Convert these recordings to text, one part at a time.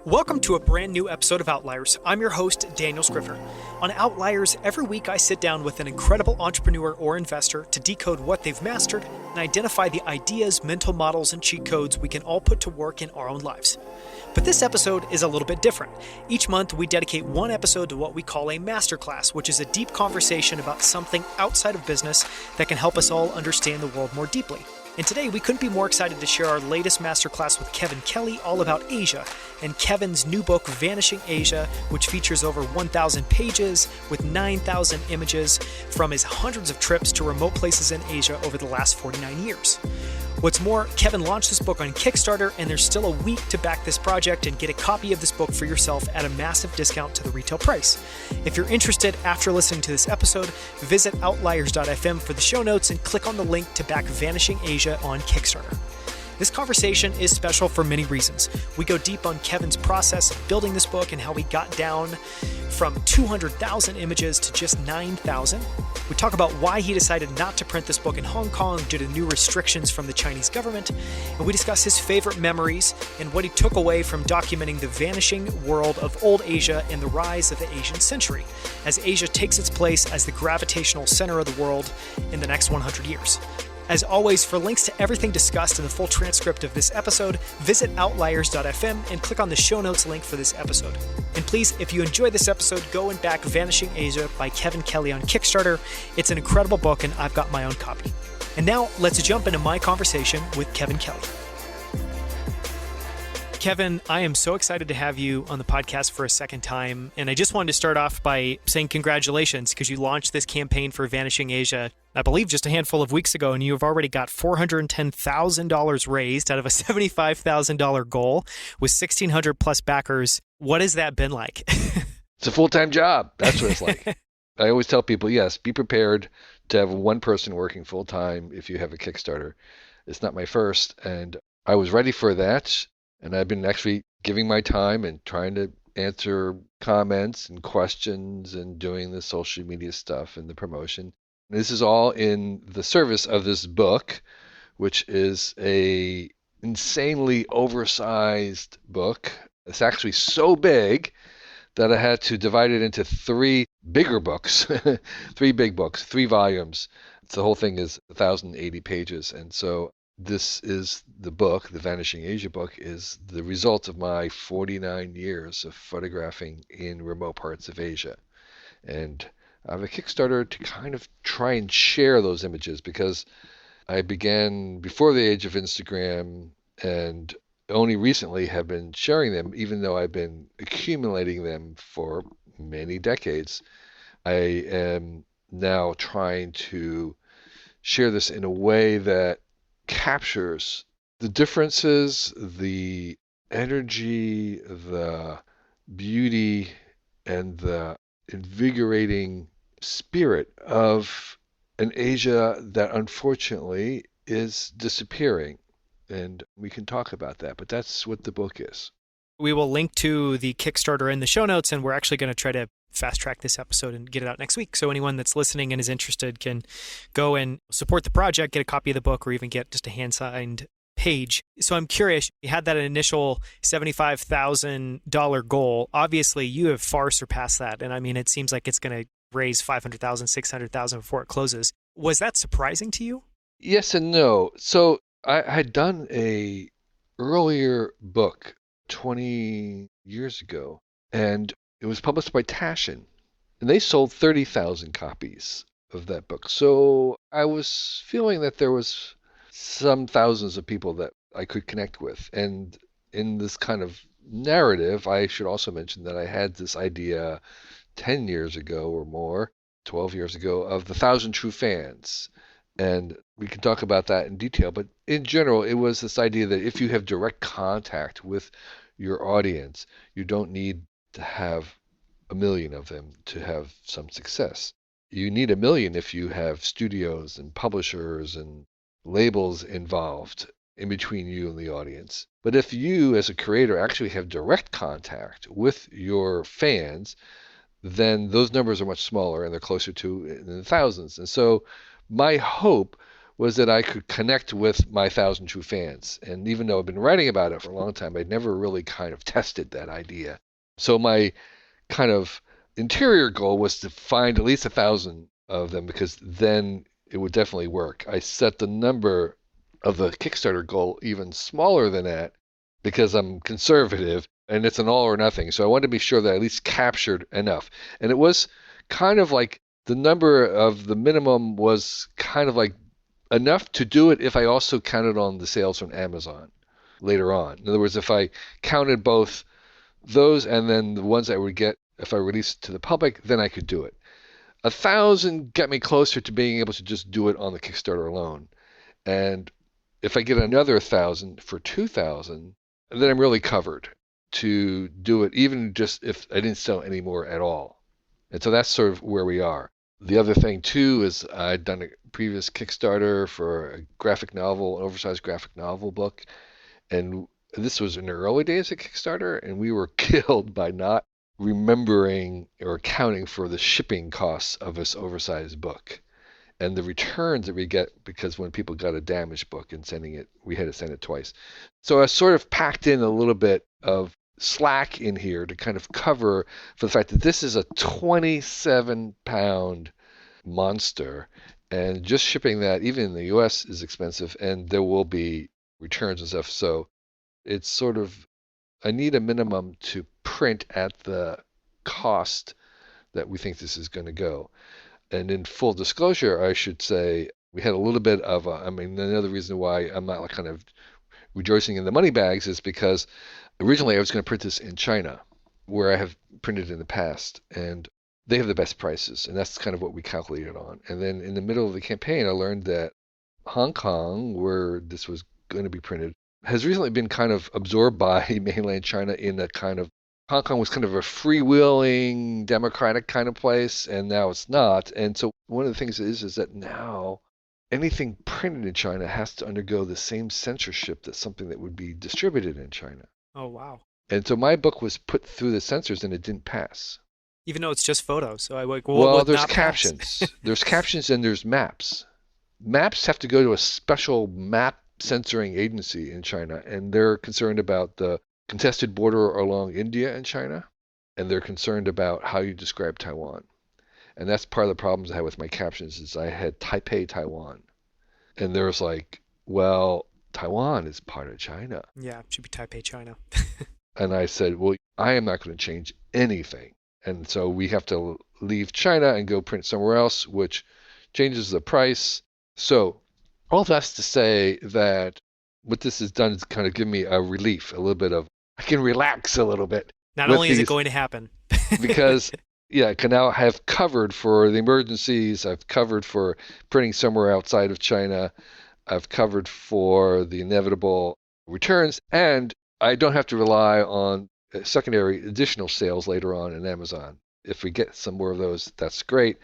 Welcome to a brand new episode of Outliers. I'm your host, Daniel Scrivner. On Outliers, every week I sit down with an incredible entrepreneur or investor to decode what they've mastered and identify the ideas, mental models, and cheat codes we can all put to work in our own lives. But this episode is a little bit different. Each month, we dedicate one episode to what we call a Masterclass, which is a deep conversation about something outside of business that can help us all understand the world more deeply. And today, we couldn't be more excited to share our latest masterclass with Kevin Kelly all about Asia, and Kevin's new book, Vanishing Asia, which features over 1,000 pages with 9,000 images from his hundreds of trips to remote places in Asia over the last 49 years. What's more, Kevin launched this book on Kickstarter, and there's still a week to back this project and get a copy of this book for yourself at a massive discount to the retail price. If you're interested after listening to this episode, visit outliers.fm for the show notes and click on the link to back Vanishing Asia on Kickstarter. This conversation is special for many reasons. We go deep on Kevin's process of building this book and how he got down from 200,000 images to just 9,000. We talk about why he decided not to print this book in Hong Kong due to new restrictions from the Chinese government. And we discuss his favorite memories and what he took away from documenting the vanishing world of old Asia and the rise of the Asian century, as Asia takes its place as the gravitational center of the world in the next 100 years. As always, for links to everything discussed in the full transcript of this episode, visit outliers.fm and click on the show notes link for this episode. And please, if you enjoyed this episode, go and back Vanishing Asia by Kevin Kelly on Kickstarter. It's an incredible book, and I've got my own copy. And now, let's jump into my conversation with Kevin Kelly. Kevin, I am so excited to have you on the podcast for a second time. And I just wanted to start off by saying congratulations, because you launched this campaign for Vanishing Asia, I believe, just a handful of weeks ago, and you have already got $410,000 raised out of a $75,000 goal with 1,600 plus backers. What has that been like? It's a full-time job. That's what it's like. I always tell people, yes, be prepared to have one person working full-time if you have a Kickstarter. It's not my first, and I was ready for that. And I've been actually giving my time and trying to answer comments and questions and doing the social media stuff and the promotion. This is all in the service of this book, which is a insanely oversized book. It's actually so big that I had to divide it into three bigger books, three big books, 3 volumes. The whole thing is 1,080 pages. And so this is the book, the Vanishing Asia book, is the result of my 49 years of photographing in remote parts of Asia. And I have a Kickstarter to kind of try and share those images, because I began before the age of Instagram and only recently have been sharing them, even though I've been accumulating them for many decades. I am now trying to share this in a way that captures the differences, the energy, the beauty, and the invigorating spirit of an Asia that unfortunately is disappearing. And we can talk about that, but that's what the book is. We will link to the Kickstarter in the show notes, and we're actually going to try to fast track this episode and get it out next week. So anyone that's listening and is interested can go and support the project, get a copy of the book, or even get just a hand-signed page. So I'm curious, you had that initial $75,000 goal. Obviously, you have far surpassed that. And I mean, it seems like it's going to raise $500,000, $600,000 before it closes. Was that surprising to you? Yes and no. So I had done a earlier book 20 years ago, and it was published by Taschen, and they sold 30,000 copies of that book. So I was feeling that there was some thousands of people that I could connect with. And in this kind of narrative, I should also mention that I had this idea 10 years ago or more, 12 years ago, of the 1,000 true fans. And we can talk about that in detail. But in general, it was this idea that if you have direct contact with your audience, you don't need to have 1 million of them to have some success. You need 1 million if you have studios and publishers and labels involved in between you and the audience. But if you, as a creator, actually have direct contact with your fans, then those numbers are much smaller and they're closer to in the thousands. And so my hope was that I could connect with my 1,000 true fans. And even though I've been writing about it for a long time, I'd never really kind of tested that idea. So my kind of interior goal was to find at least 1,000 of them, because then it would definitely work. I set the number of the Kickstarter goal even smaller than that because I'm conservative and it's an all or nothing. So I wanted to be sure that I at least captured enough. And it was kind of like the number of the minimum was kind of like enough to do it if I also counted on the sales from Amazon later on. In other words, if I counted both those and then the ones I would get if I released it to the public, then I could do it. 1,000 got me closer to being able to just do it on the Kickstarter alone. And if I get another 1,000 for 2,000, then I'm really covered to do it, even just if I didn't sell any more at all. And so that's sort of where we are. The other thing, too, is I'd done a previous Kickstarter for a graphic novel, an oversized graphic novel book. And this was in the early days of Kickstarter, and we were killed by not remembering or accounting for the shipping costs of this oversized book and the returns that we get, because when people got a damaged book and sending it, we had to send it twice. So I sort of packed in a little bit of slack in here to kind of cover for the fact that this is a 27-pound monster, and just shipping that, even in the US, is expensive, and there will be returns and stuff. So it's sort of, I need a minimum to print at the cost that we think this is going to go. And in full disclosure, I should say we had a little bit of another reason why I'm not like kind of rejoicing in the money bags is because originally I was going to print this in China, where I have printed in the past, and they have the best prices, and that's kind of what we calculated on. And then in the middle of the campaign, I learned that Hong Kong, where this was going to be printed, has recently been kind of absorbed by mainland China in a kind of, Hong Kong was kind of a freewheeling, democratic kind of place, and now it's not. And so one of the things is that now anything printed in China has to undergo the same censorship that something that would be distributed in China. Oh, wow. And so my book was put through the censors and it didn't pass. Even though it's just photos. So I like, well, there's captions. There's captions and there's maps. Maps have to go to a special map censoring agency in China, and they're concerned about the contested border along India and China, and they're concerned about how you describe Taiwan. And that's part of the problems I had with my captions is I had Taipei, Taiwan. And there was like, well, Taiwan is part of China. Yeah, it should be Taipei, China. And I said, well, I am not going to change anything. And so we have to leave China and go print somewhere else, which changes the price. So all that's to say that what this has done is kind of give me a relief, a little bit of, I can relax a little bit. Not only is it going to happen. Because, yeah, I can now have covered for the emergencies. I've covered for printing somewhere outside of China. I've covered for the inevitable returns. And I don't have to rely on secondary additional sales later on in Amazon. If we get some more of those, that's great.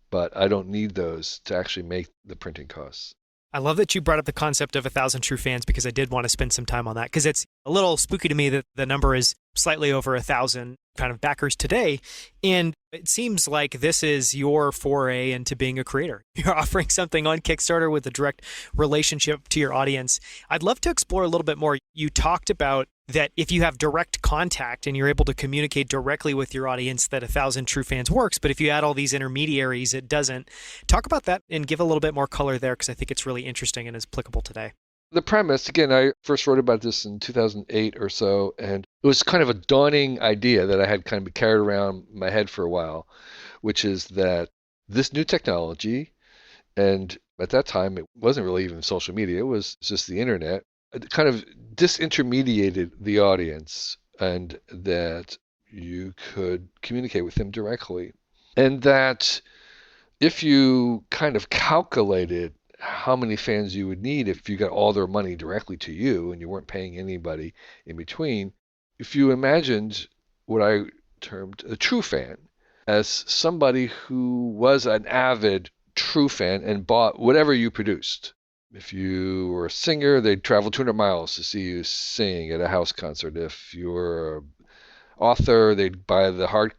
But I don't need those to actually make the printing costs. I love that you brought up the concept of 1,000 true fans, because I did want to spend some time on that, because it's a little spooky to me that the number is slightly over 1,000 kind of backers today. And it seems like this is your foray into being a creator. You're offering something on Kickstarter with a direct relationship to your audience. I'd love to explore a little bit more. You talked about that if you have direct contact and you're able to communicate directly with your audience, that 1,000 true fans works. But if you add all these intermediaries, it doesn't. Talk about that and give a little bit more color there, because I think it's really interesting and is applicable today. The premise, again, I first wrote about this in 2008 or so, and it was kind of a daunting idea that I had kind of carried around my head for a while, which is that this new technology, and at that time it wasn't really even social media, it was just the internet, it kind of disintermediated the audience, and that you could communicate with them directly. And that if you kind of calculated how many fans you would need if you got all their money directly to you and you weren't paying anybody in between, if you imagined what I termed a true fan as somebody who was an avid true fan and bought whatever you produced. If you were a singer, they'd travel 200 miles to see you sing at a house concert. If you were an author, they'd buy the hard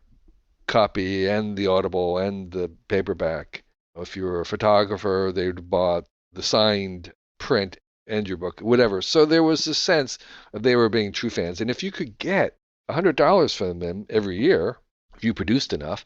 copy and the Audible and the paperback. If you were a photographer, they'd bought the signed print and your book, whatever. So there was a sense of they were being true fans. And if you could get $100 from them every year, if you produced enough,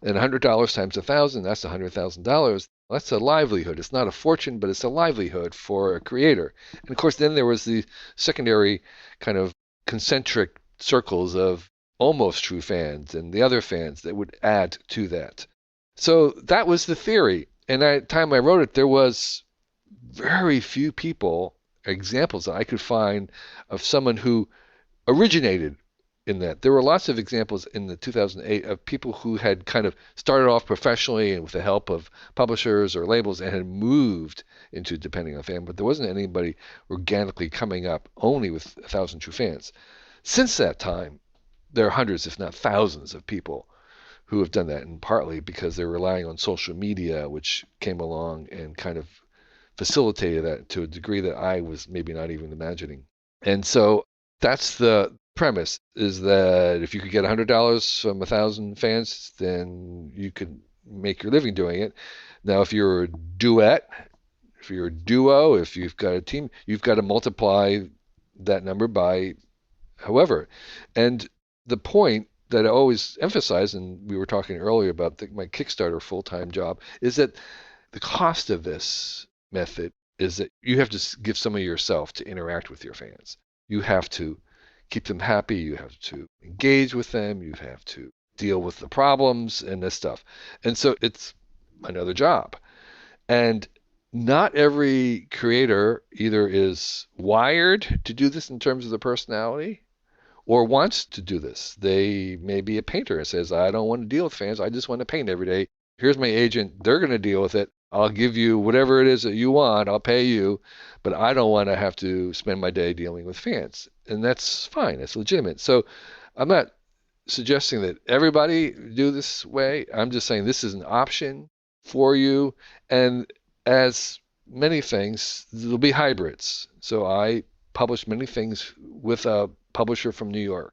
and $100 times 1,000, that's $100,000. That's a livelihood. It's not a fortune, but it's a livelihood for a creator. And of course, then there was the secondary kind of concentric circles of almost true fans and the other fans that would add to that. So that was the theory. And at the time I wrote it, there was very few people, examples that I could find of someone who originated in that. There were lots of examples in the 2008 of people who had kind of started off professionally and with the help of publishers or labels and had moved into depending on fan, but there wasn't anybody organically coming up only with 1,000 true fans. Since that time, there are hundreds, if not thousands, of people who have done that, and partly because they're relying on social media, which came along and kind of facilitated that to a degree that I was maybe not even imagining. And so that's the premise, is that if you could get $100 from 1,000 fans, then you could make your living doing it. Now, if you're a duet, if you're a duo, if you've got a team, you've got to multiply that number by however. And the point that I always emphasize, and we were talking earlier about my Kickstarter full-time job, is that the cost of this method is that you have to give some of yourself to interact with your fans. You have to keep them happy. You have to engage with them. You have to deal with the problems and this stuff. And so it's another job. And not every creator either is wired to do this in terms of the personality or wants to do this. They may be a painter and says, I don't want to deal with fans. I just want to paint every day. Here's my agent. They're going to deal with it. I'll give you whatever it is that you want. I'll pay you, but I don't want to have to spend my day dealing with fans. And that's fine. That's legitimate. So I'm not suggesting that everybody do this way. I'm just saying this is an option for you. And as many things, there'll be hybrids. So I publish many things with a publisher from New York.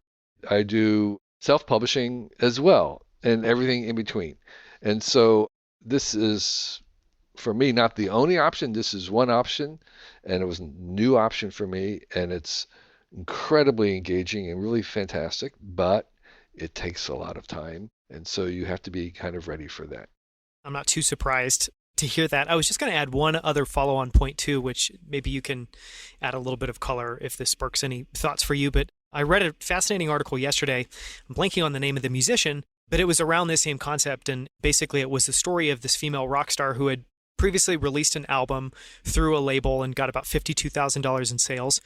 I do self-publishing as well and everything in between. And so this is, for me, not the only option. This is one option, and it was a new option for me, and it's incredibly engaging and really fantastic, but it takes a lot of time, and so you have to be kind of ready for that. I'm not too surprised to hear that. I was just going to add one other follow-on point too, which maybe you can add a little bit of color if this sparks any thoughts for you, but I read a fascinating article yesterday. I'm blanking on the name of the musician, but it was around this same concept, and basically it was the story of this female rock star who had previously released an album through a label and got about $52,000 in sales.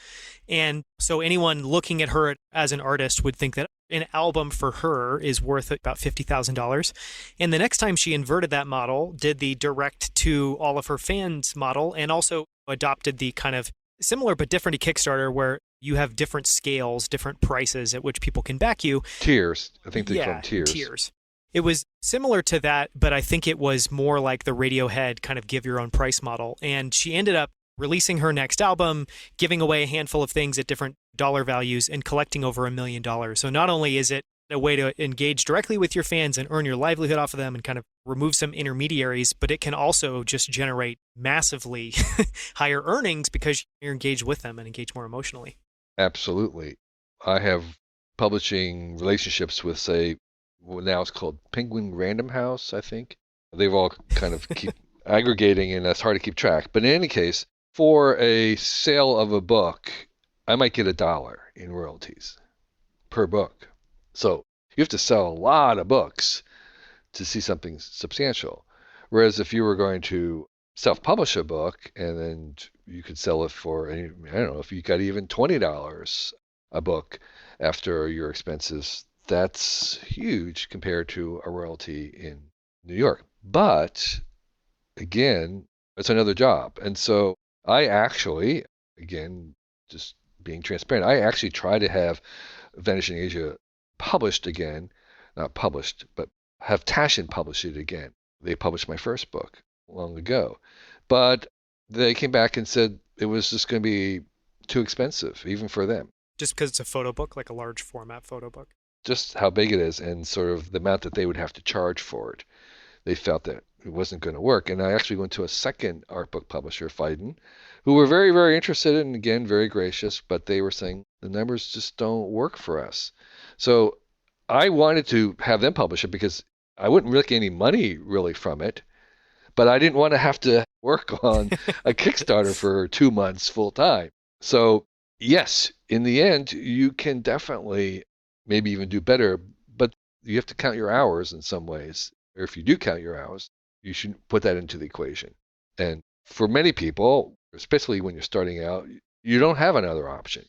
And so anyone looking at her as an artist would think that an album for her is worth about $50,000. And the next time she inverted that model, did the direct to all of her fans model, and also adopted the kind of similar but different Kickstarter where you have different scales, different prices at which people can back you. Tiers. I think they call them tiers. Tiers. It was similar to that, but I think it was more like the Radiohead kind of give your own price model. And she ended up releasing her next album, giving away a handful of things at different dollar values, and collecting over $1 million. So not only is it a way to engage directly with your fans and earn your livelihood off of them and kind of remove some intermediaries, but it can also just generate massively higher earnings because you're engaged with them and engage more emotionally. Absolutely. I have publishing relationships with, say, now it's called Penguin Random House, I think. They've all kind of keep aggregating, and that's hard to keep track. But in any case, for a sale of a book, I might get $1 in royalties per book. So you have to sell a lot of books to see something substantial. Whereas if you were going to self-publish a book and then you could sell it for, I don't know, if you got even $20 a book after your expenses, that's huge compared to a royalty in New York. But again, it's another job. And so I actually, again, just being transparent, I actually try to have Vanishing Asia published again, not published, but have Taschen publish it again. They published my first book long ago, but they came back and said it was just going to be too expensive, even for them. Just because it's a photo book, like a large format photo book? Just how big it is and sort of the amount that they would have to charge for it. they felt that it wasn't going to work. And I actually went to a second art book publisher, Phaidon, who were very, very interested and again, very gracious, but they were saying the numbers just don't work for us. So I wanted to have them publish it because I wouldn't make any money really from it, but I didn't want to have to work on a Kickstarter for 2 months full time. So yes, in the end, you can definitely maybe even do better, but you have to count your hours in some ways. Or if you do count your hours, you should put that into the equation. And for many people, especially when you're starting out, you don't have another option.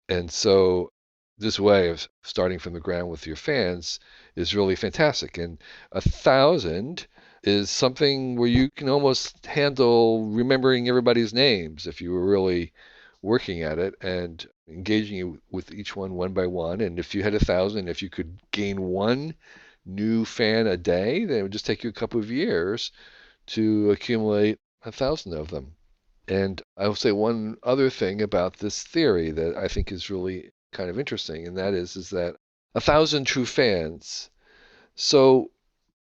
And so this way of starting from the ground with your fans is really fantastic. And 1,000 is something where you can almost handle remembering everybody's names if you were really working at it and engaging with each one by one. And if you had 1,000, if you could gain one new fan a day, then it would just take you a couple of years to accumulate 1,000 of them. And I will say one other thing about this theory that I think is really kind of interesting, and that is that 1,000 true fans. So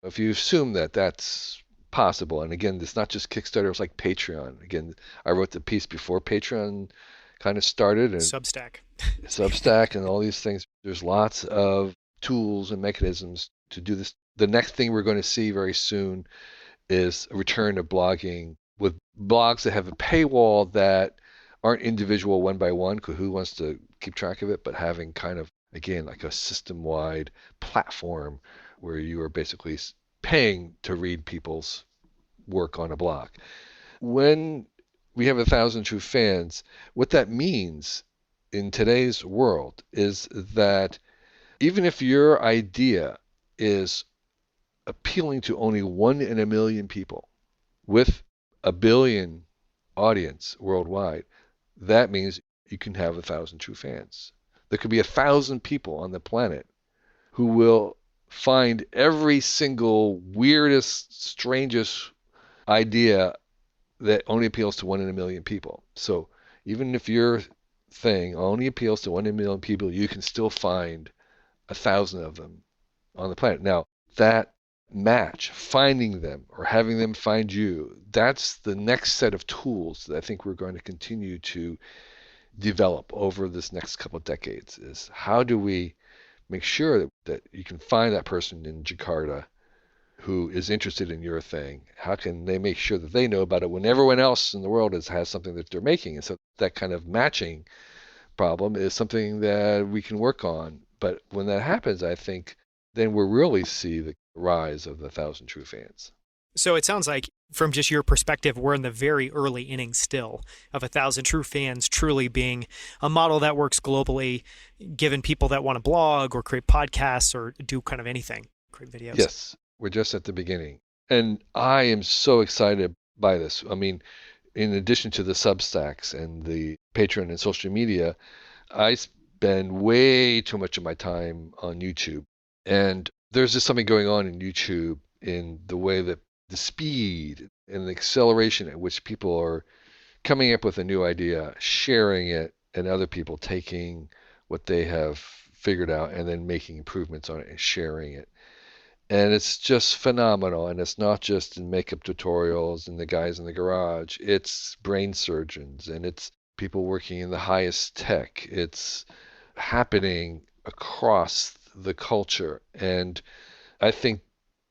if you assume that that's possible, and again, it's not just Kickstarter, it's like Patreon. Again, I wrote the piece before Patreon kind of started. And Substack and all these things. There's lots of tools and mechanisms to do this. The next thing we're going to see very soon is a return of blogging with blogs that have a paywall that aren't individual one by one, because who wants to keep track of it, but having kind of, again, like a system-wide platform where you are basically paying to read people's work on a blog. When we have 1,000 true fans, what that means in today's world is that even if your idea is appealing to only 1 in a million people with a billion audience worldwide, that means you can have 1,000 true fans. There could be 1,000 people on the planet who will find every single weirdest, strangest idea that only appeals to 1 in a million people. So even if your thing only appeals to 1 in a million people, you can still find 1,000 of them on the planet. Now, that match, finding them or having them find you, that's the next set of tools that I think we're going to continue to develop over this next couple of decades. Is how do we make sure that you can find that person in Jakarta who is interested in your thing? How can they make sure that they know about it when everyone else in the world has something that they're making? And so that kind of matching problem is something that we can work on. But when that happens, I think then we'll really see the rise of the 1,000 true fans. So it sounds like, from just your perspective, we're in the very early innings still of 1,000 true fans truly being a model that works globally, given people that want to blog or create podcasts or do kind of anything, create videos. Yes, we're just at the beginning. And I am so excited by this. I mean, in addition to the Substacks and the Patreon and social media, I spend way too much of my time on YouTube. And there's just something going on in YouTube in the way that the speed and the acceleration at which people are coming up with a new idea, sharing it, and other people taking what they have figured out and then making improvements on it and sharing it. And it's just phenomenal. And it's not just in makeup tutorials and the guys in the garage. It's brain surgeons and it's people working in the highest tech. It's happening across the culture. And I think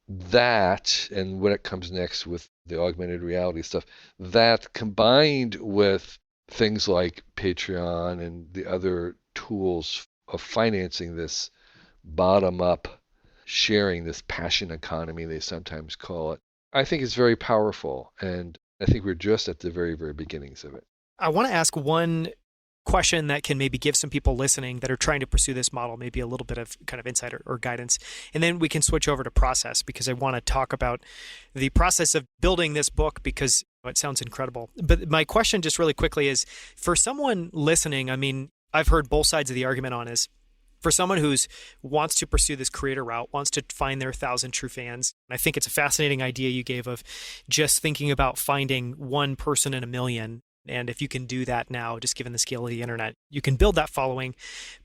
that, and when it comes next with the augmented reality stuff, that combined with things like Patreon and the other tools of financing this bottom-up sharing, this passion economy they sometimes call it, I think is very powerful. And I think we're just at the very, very beginnings of it. I want to ask one question that can maybe give some people listening that are trying to pursue this model maybe a little bit of kind of insight or guidance. And then we can switch over to process, because I want to talk about the process of building this book, because it sounds incredible. But my question just really quickly is, for someone listening, I mean, I've heard both sides of the argument on is, for someone who's wants to pursue this creator route, wants to find their 1,000 true fans, I think it's a fascinating idea you gave of just thinking about finding one person in a million. And if you can do that now, just given the scale of the internet, you can build that following.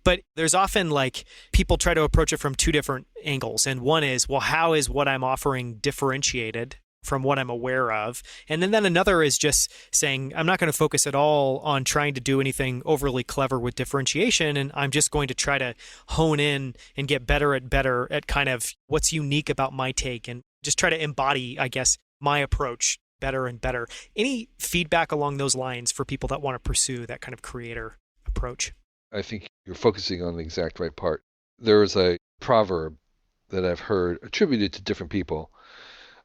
But there's often like people try to approach it from two different angles. And one is, well, how is what I'm offering differentiated from what I'm aware of? And then another is just saying, I'm not going to focus at all on trying to do anything overly clever with differentiation. And I'm just going to try to hone in and get better at kind of what's unique about my take and just try to embody, I guess, my approach better and better. Any feedback along those lines for people that want to pursue that kind of creator approach? I think you're focusing on the exact right part. There is a proverb that I've heard attributed to different people,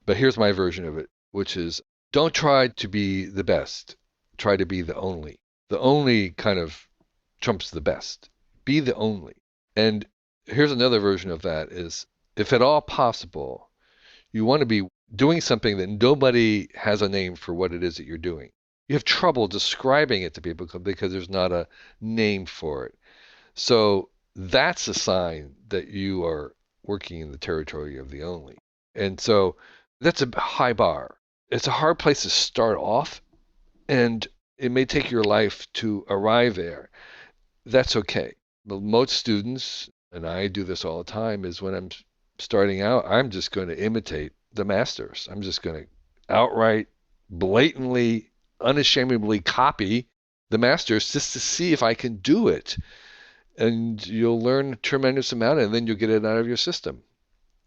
but here's my version of it, which is don't try to be the best, try to be the only. The only kind of trumps the best. Be the only. And here's another version of that is, if at all possible, you want to be doing something that nobody has a name for what it is that you're doing. You have trouble describing it to people because there's not a name for it. So that's a sign that you are working in the territory of the only. And so that's a high bar. It's a hard place to start off, and it may take your life to arrive there. That's okay. But most students, and I do this all the time, is when I'm starting out, I'm just going to imitate the masters. I'm just going to outright, blatantly, unashamedly copy the masters just to see if I can do it. And you'll learn a tremendous amount, and then you'll get it out of your system.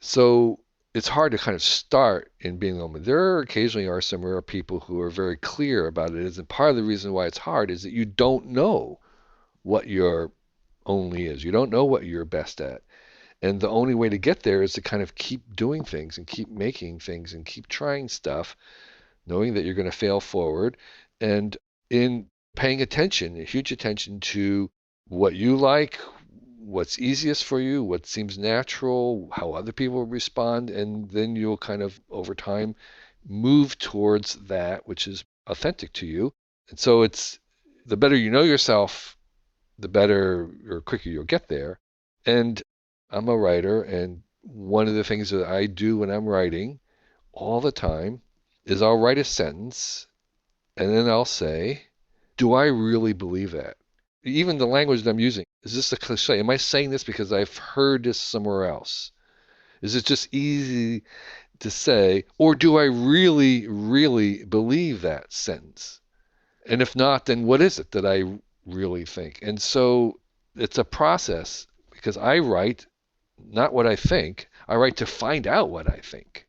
So it's hard to kind of start in being lonely. There occasionally are some rare people who are very clear about it. And part of the reason why it's hard is that you don't know what your only is. You don't know what you're best at. And the only way to get there is to kind of keep doing things and keep making things and keep trying stuff, knowing that you're going to fail forward, and in paying attention, huge attention to what you like, what's easiest for you, what seems natural, how other people respond, and then you'll kind of, over time, move towards that which is authentic to you. And so it's the better you know yourself, the better or quicker you'll get there. And I'm a writer, and one of the things that I do when I'm writing all the time is I'll write a sentence, and then I'll say, do I really believe that? Even the language that I'm using, is this a cliche? Am I saying this because I've heard this somewhere else? Is it just easy to say, or do I really, really believe that sentence? And if not, then what is it that I really think? And so it's a process, because I write not what I think. I write to find out what I think.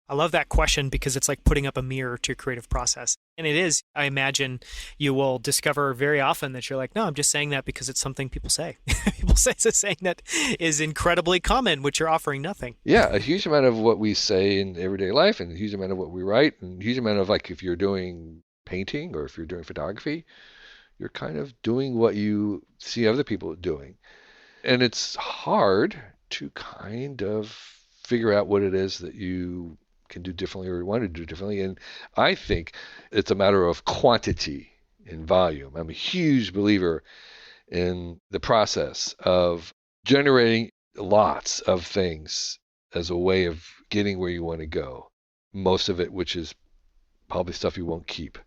I love that question because it's like putting up a mirror to your creative process. And it is, I imagine you will discover very often that you're like, no, I'm just saying that because it's something people say. People say it's a saying that is incredibly common, which you're offering nothing. Yeah, a huge amount of what we say in everyday life, and a huge amount of what we write, and a huge amount of, like, if you're doing painting or if you're doing photography, you're kind of doing what you see other people doing. And it's hard to kind of figure out what it is that you can do differently or want to do differently. And I think it's a matter of quantity and volume. I'm a huge believer in the process of generating lots of things as a way of getting where you want to go. Most of it, which is probably stuff you won't keep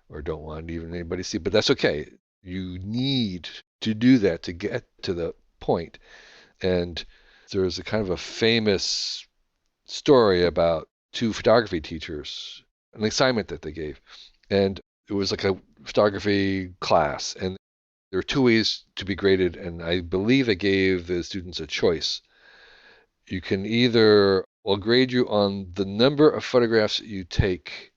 or don't want even anybody to see, but that's okay. You need to do that to get to the point. And there's a kind of a famous story about two photography teachers, an assignment that they gave. And it was like a photography class. And there were two ways to be graded. And I believe they gave the students a choice. You can either, I'll grade you on the number of photographs that you take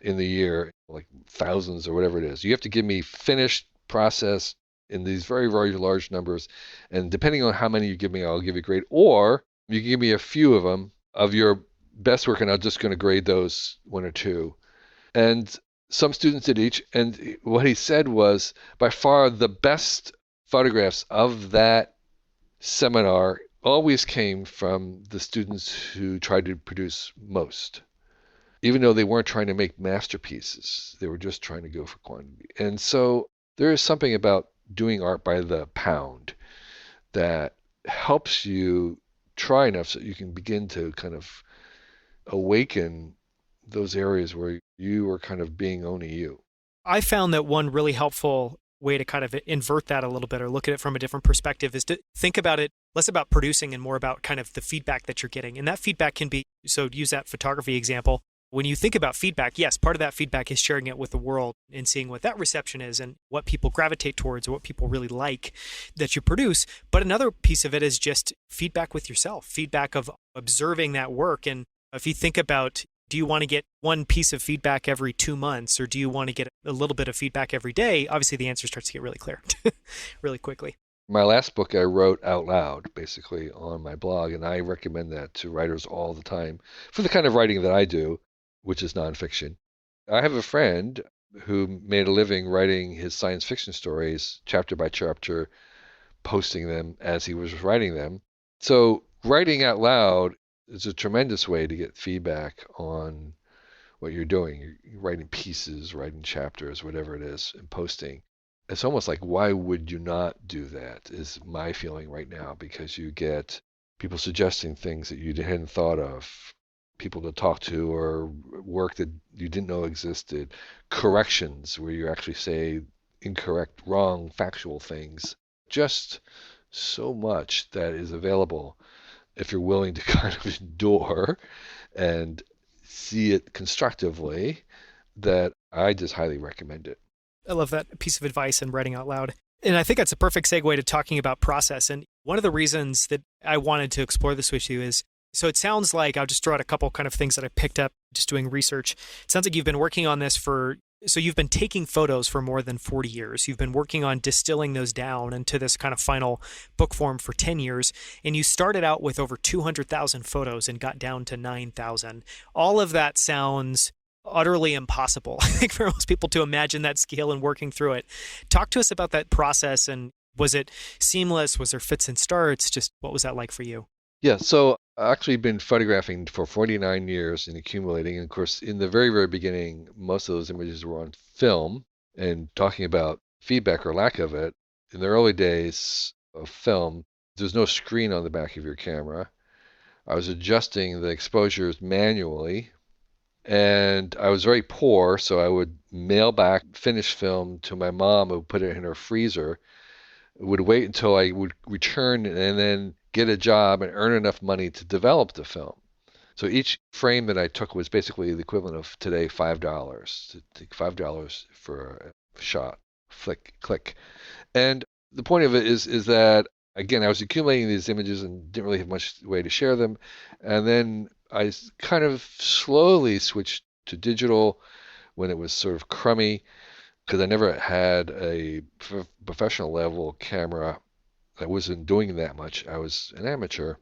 in the year, like thousands or whatever it is. You have to give me finished process in these very, very large numbers. And depending on how many you give me, I'll give you a grade. Or you can give me a few of them of your best work, and I'm just going to grade those one or two. And some students did each. And what he said was, by far the best photographs of that seminar always came from the students who tried to produce most. Even though they weren't trying to make masterpieces, they were just trying to go for quantity. And so there is something about doing art by the pound that helps you try enough so you can begin to kind of awaken those areas where you are kind of being only you. I found that one really helpful way to kind of invert that a little bit or look at it from a different perspective is to think about it less about producing and more about kind of the feedback that you're getting. And that feedback can be, so to use that photography example, when you think about feedback, yes, part of that feedback is sharing it with the world and seeing what that reception is and what people gravitate towards or what people really like that you produce. But another piece of it is just feedback with yourself, feedback of observing that work. And if you think about, do you want to get one piece of feedback every 2 months, or do you want to get a little bit of feedback every day? Obviously, the answer starts to get really clear really quickly. My last book I wrote out loud, basically, on my blog, and I recommend that to writers all the time for the kind of writing that I do, which is nonfiction. I have a friend who made a living writing his science fiction stories chapter by chapter, posting them as he was writing them. So writing out loud is a tremendous way to get feedback on what you're doing. You're writing pieces, writing chapters, whatever it is, and posting. It's almost like, why would you not do that, is my feeling right now, because you get people suggesting things that you hadn't thought of, people to talk to, or work that you didn't know existed, corrections where you actually say incorrect, wrong, factual things. Just so much that is available if you're willing to kind of endure and see it constructively, that I just highly recommend it. I love that piece of advice and writing out loud. And I think that's a perfect segue to talking about process. And one of the reasons that I wanted to explore this with you is, so it sounds like, I'll just throw out a couple kind of things that I picked up just doing research. It sounds like you've been working on this so you've been taking photos for more than 40 years. You've been working on distilling those down into this kind of final book form for 10 years. And you started out with over 200,000 photos and got down to 9,000. All of that sounds utterly impossible, I think, for most people to imagine that scale and working through it. Talk to us about that process. And was it seamless? Was there fits and starts? Just what was that like for you? Yeah, so I've actually been photographing for 49 years and accumulating. And of course, in the very, very beginning, most of those images were on film. And talking about feedback or lack of it, in the early days of film, there's no screen on the back of your camera. I was adjusting the exposures manually, and I was very poor, so I would mail back finished film to my mom, who put it in her freezer, would wait until I would return and then get a job and earn enough money to develop the film. So each frame that I took was basically the equivalent of today $5. To take $5 for a shot, flick, click. And the point of it is that, again, I was accumulating these images and didn't really have much way to share them. And then I kind of slowly switched to digital when it was sort of crummy, because I never had a professional level camera. I wasn't doing that much. I was an amateur.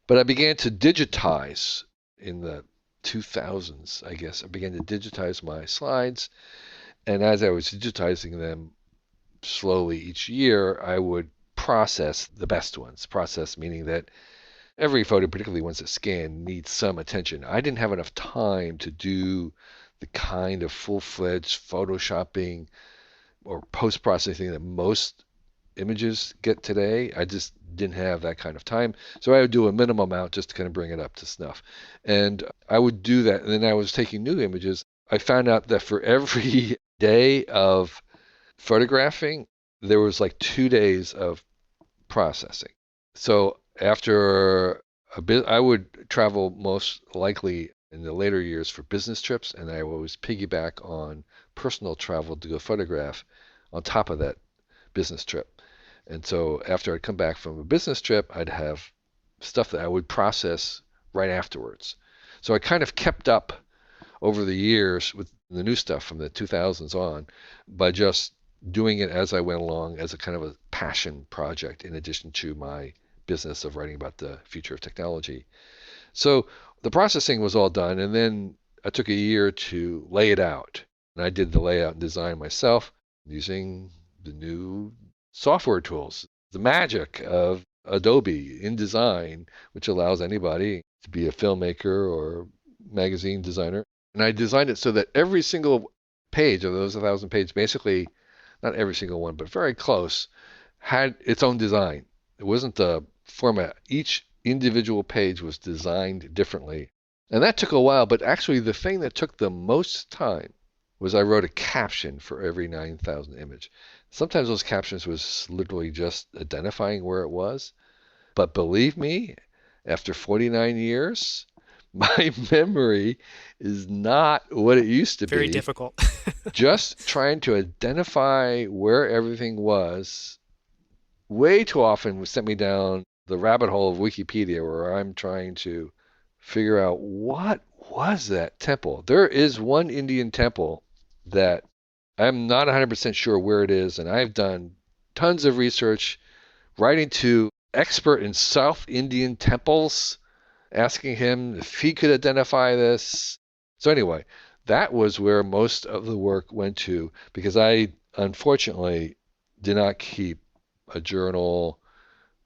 But I began to digitize in the 2000s, I guess. I began to digitize my slides. And as I was digitizing them slowly each year, I would process the best ones. Process meaning that every photo, particularly ones that scan, needs some attention. I didn't have enough time to do the kind of full-fledged photoshopping or post-processing that most images get today. I just didn't have that kind of time. So I would do a minimum amount just to kind of bring it up to snuff. And I would do that. And then I was taking new images. I found out that for every day of photographing, there was like 2 days of processing. So after a bit, I would travel most likely in the later years for business trips, and I would always piggyback on personal travel to go photograph on top of that business trip. And so after I'd come back from a business trip, I'd have stuff that I would process right afterwards. So I kind of kept up over the years with the new stuff from the 2000s on by just doing it as I went along as a kind of a passion project in addition to my business of writing about the future of technology. So the processing was all done, and then I took a year to lay it out. And I did the layout and design myself using the new software tools, the magic of Adobe InDesign, which allows anybody to be a filmmaker or magazine designer. And I designed it so that every single page of those 1,000 pages, basically, not every single one, but very close, had its own design. It wasn't the format. Each individual page was designed differently. And that took a while, but actually the thing that took the most time was I wrote a caption for every 9,000 image. Sometimes those captions was literally just identifying where it was. But believe me, after 49 years, my memory is not what it used to Very be. difficult. Just trying to identify where everything was way too often would send me down the rabbit hole of Wikipedia where I'm trying to figure out what was that temple. There is one Indian temple that I'm not 100% sure where it is, and I've done tons of research writing to expert in South Indian temples, asking him if he could identify this. So anyway, that was where most of the work went to because I unfortunately did not keep a journal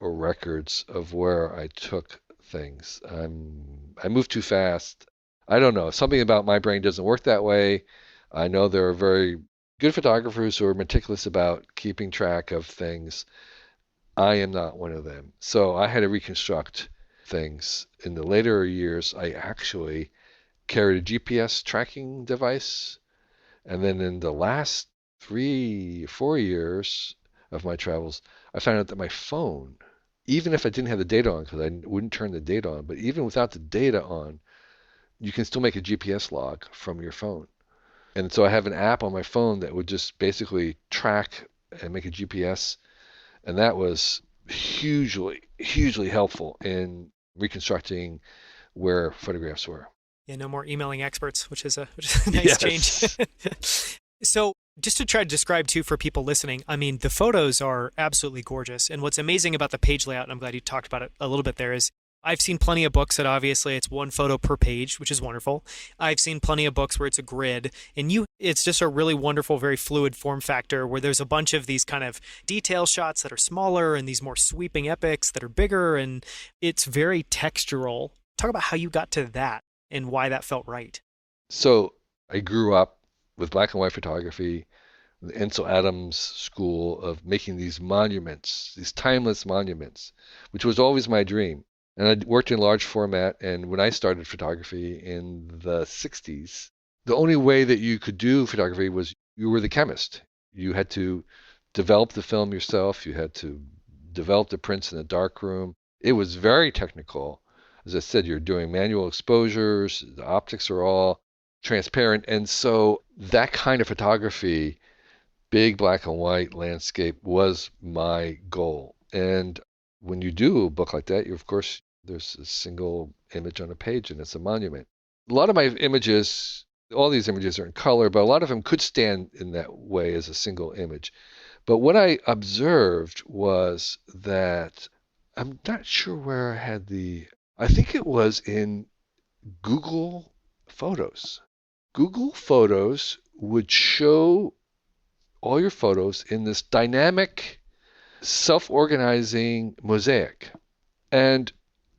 or records of where I took things. I move too fast. I don't know. Something about my brain doesn't work that way. I know there are very good photographers who are meticulous about keeping track of things. I am not one of them. So I had to reconstruct things. In the later years, I actually carried a GPS tracking device. And then in the last 3, 4 years of my travels, I found out that my phone, even if I didn't have the data on, because I wouldn't turn the data on, but even without the data on, you can still make a GPS log from your phone. And so I have an app on my phone that would just basically track and make a GPS. And that was hugely helpful in reconstructing where photographs were. Yeah, no more emailing experts, which is a nice change. So just to try to describe too for people listening, I mean, the photos are absolutely gorgeous. And what's amazing about the page layout, and I'm glad you talked about it a little bit there, is I've seen plenty of books that obviously it's one photo per page, which is wonderful. I've seen plenty of books where it's a grid, and it's just a really wonderful, very fluid form factor where there's a bunch of these kind of detail shots that are smaller and these more sweeping epics that are bigger, and it's very textural. Talk about how you got to that and why that felt right. So I grew up with black and white photography, the Ansel Adams school of making these monuments, these timeless monuments, which was always my dream. And I worked in large format, and when I started photography in the 60s, the only way that you could do photography was you were the chemist. You had to develop the film yourself. You had to develop the prints in the darkroom. It was very technical. As I said, you're doing manual exposures. The optics are all transparent. And so that kind of photography, big black and white landscape, was my goal. And when you do a book like that, of course, there's a single image on a page and it's a monument. A lot of my images, all these images are in color, but a lot of them could stand in that way as a single image. But what I observed was that I'm not sure where I had I think it was in Google Photos. Google Photos would show all your photos in this dynamic, self-organizing mosaic. And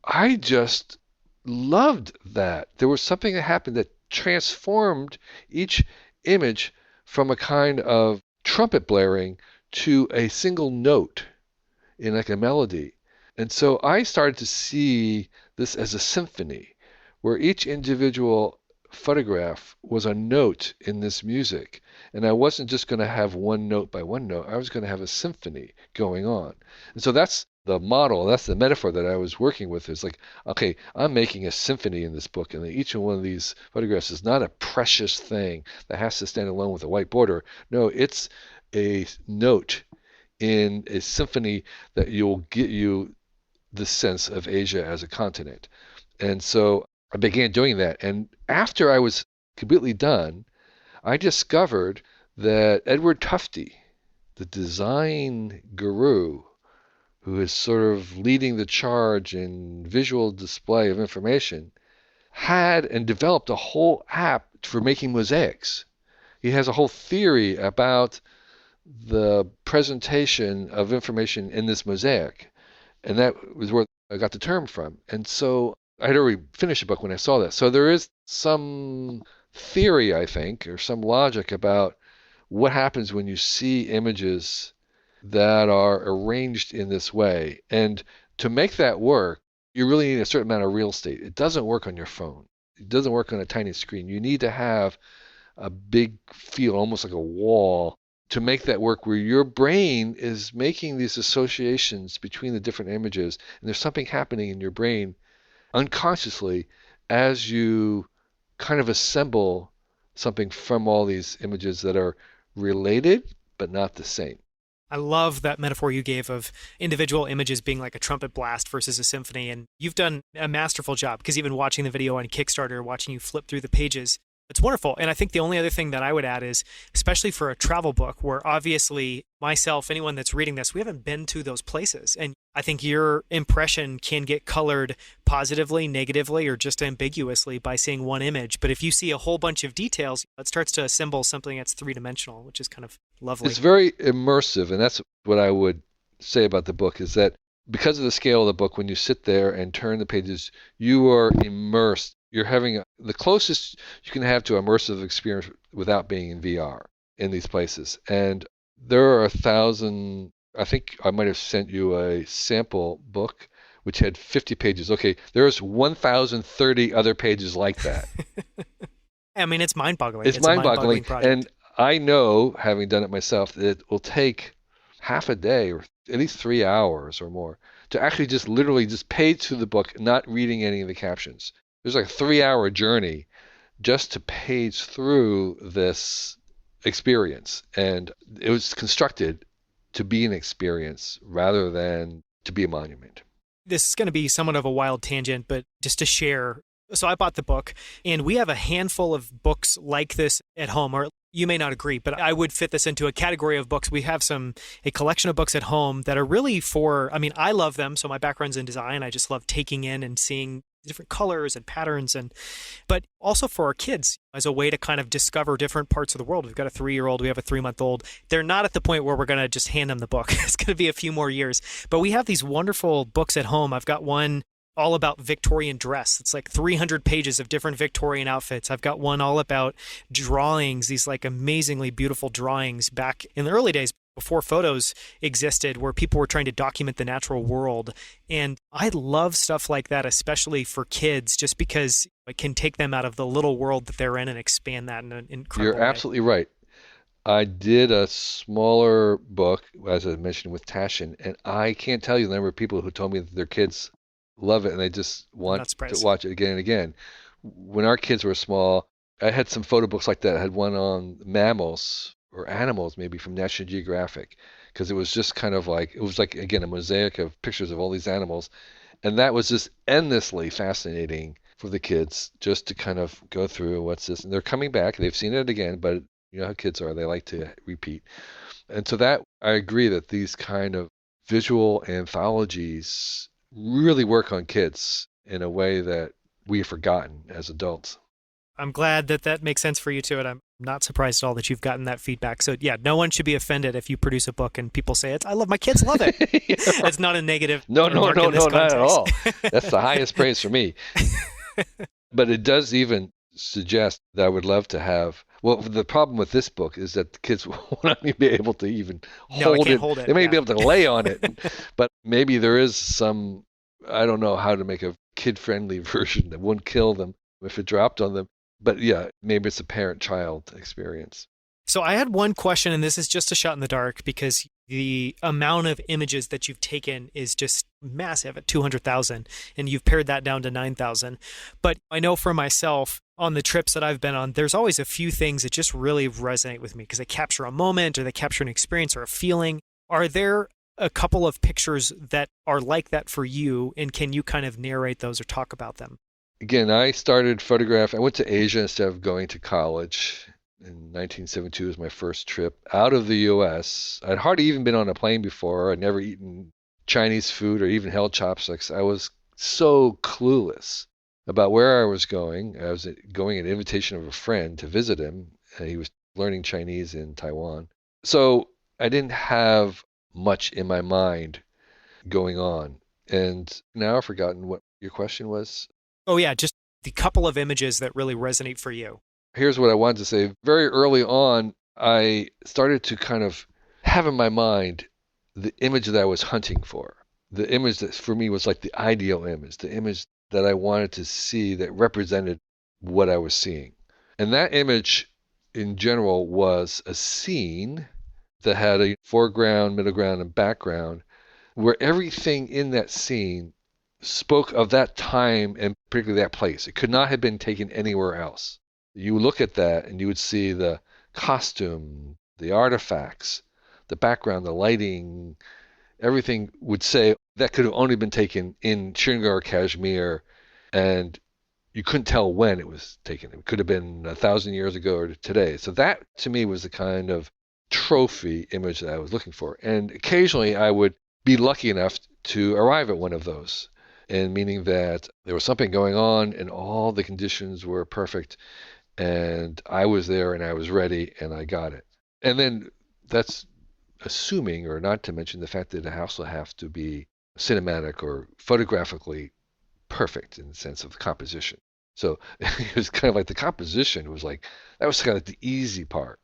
I just loved that. There was something that happened that transformed each image from a kind of trumpet blaring to a single note in like a melody. And so I started to see this as a symphony where each individual photograph was a note in this music. And I wasn't just going to have one note by one note. I was going to have a symphony going on. And so that's the model, that's the metaphor that I was working with. Is like, okay, I'm making a symphony in this book, and each one of these photographs is not a precious thing that has to stand alone with a white border. No, it's a note in a symphony that will get you the sense of Asia as a continent. And so I began doing that. And after I was completely done, I discovered that Edward Tufte, the design guru, who is sort of leading the charge in visual display of information, had and developed a whole app for making mosaics. He has a whole theory about the presentation of information in this mosaic. And that was where I got the term from. And so I had already finished the book when I saw that. So there is some theory, I think, or some logic about what happens when you see images that are arranged in this way. And to make that work, you really need a certain amount of real estate. It doesn't work on your phone. It doesn't work on a tiny screen. You need to have a big field, almost like a wall, to make that work where your brain is making these associations between the different images, and there's something happening in your brain unconsciously as you kind of assemble something from all these images that are related but not the same. I love that metaphor you gave of individual images being like a trumpet blast versus a symphony. And you've done a masterful job, because even watching the video on Kickstarter, watching you flip through the pages, it's wonderful. And I think the only other thing that I would add is, especially for a travel book, where obviously myself, anyone that's reading this, we haven't been to those places. And I think your impression can get colored positively, negatively, or just ambiguously by seeing one image. But if you see a whole bunch of details, it starts to assemble something that's three-dimensional, which is kind of lovely. It's very immersive, and that's what I would say about the book, is that because of the scale of the book, when you sit there and turn the pages, you are immersed. You're having the closest you can have to immersive experience without being in VR in these places. And there are 1,000, I think I might have sent you a sample book which had 50 pages. Okay, there's 1,030 other pages like that. I mean, it's mind-boggling. It's mind-boggling. Project. And I know, having done it myself, that it will take half a day or at least 3 hours or more to actually just literally just page through the book, not reading any of the captions. There's like a 3-hour journey just to page through this experience. And it was constructed to be an experience rather than to be a monument. This is going to be somewhat of a wild tangent, but just to share. So I bought the book, and we have a handful of books like this at home, or you may not agree, but I would fit this into a category of books. We have a collection of books at home that are really I love them. So my background's in design. I just love taking in and seeing different colors and patterns, but also for our kids as a way to kind of discover different parts of the world. We've got a 3-year-old, we have a 3-month-old. They're not at the point where we're going to just hand them the book. It's going to be a few more years, but we have these wonderful books at home. I've got one all about Victorian dress. It's like 300 pages of different Victorian outfits. I've got one all about drawings, these like amazingly beautiful drawings back in the early days before photos existed, where people were trying to document the natural world. And I love stuff like that, especially for kids, just because it can take them out of the little world that they're in and expand that in an incredible way. You're absolutely right. I did a smaller book, as I mentioned, with Taschen, and I can't tell you the number of people who told me that their kids love it and they just want to watch it again and again. When our kids were small, I had some photo books like that. I had one on mammals or animals, maybe from National Geographic, because it was just kind of like, it was like, again, a mosaic of pictures of all these animals. And that was just endlessly fascinating for the kids, just to kind of go through what's this. And they're coming back. They've seen it again, but you know how kids are. They like to repeat. And so that, I agree that these kind of visual anthologies really work on kids in a way that we have forgotten as adults. I'm glad that makes sense for you too, and I'm not surprised at all that you've gotten that feedback. So yeah, no one should be offended if you produce a book and people say I love my kids love it. It's not a negative. No, not at all. That's the highest praise for me. But it does even suggest that I would love to have. Well, the problem with this book is that the kids will not be able to even hold it. They may be able to lay on it, but maybe there is some. I don't know how to make a kid-friendly version that wouldn't kill them if it dropped on them. But yeah, maybe it's a parent-child experience. So I had one question, and this is just a shot in the dark, because the amount of images that you've taken is just massive at 200,000, and you've pared that down to 9,000. But I know for myself, on the trips that I've been on, there's always a few things that just really resonate with me because they capture a moment or they capture an experience or a feeling. Are there a couple of pictures that are like that for you, and can you kind of narrate those or talk about them? Again, I started photograph. I went to Asia instead of going to college. In 1972 was my first trip out of the U.S. I'd hardly even been on a plane before. I'd never eaten Chinese food or even held chopsticks. I was so clueless about where I was going. I was going at an invitation of a friend to visit him. He was learning Chinese in Taiwan. So I didn't have much in my mind going on. And now I've forgotten what your question was. Oh, yeah, just the couple of images that really resonate for you. Here's what I wanted to say. Very early on, I started to kind of have in my mind the image that I was hunting for. The image that for me was like the ideal image, the image that I wanted to see that represented what I was seeing. And that image in general was a scene that had a foreground, middle ground, and background, where everything in that scene spoke of that time and particularly that place. It could not have been taken anywhere else. You would look at that and you would see the costume, the artifacts, the background, the lighting, everything would say that could have only been taken in Srinagar, Kashmir, and you couldn't tell when it was taken. It could have been 1,000 years ago or today. So that to me was the kind of trophy image that I was looking for. And occasionally I would be lucky enough to arrive at one of those, and meaning that there was something going on and all the conditions were perfect and I was there and I was ready and I got it. And then that's assuming, or not to mention the fact that it also have to be cinematic or photographically perfect in the sense of the composition. So it was kind of like the composition was like, that was kind of the easy part.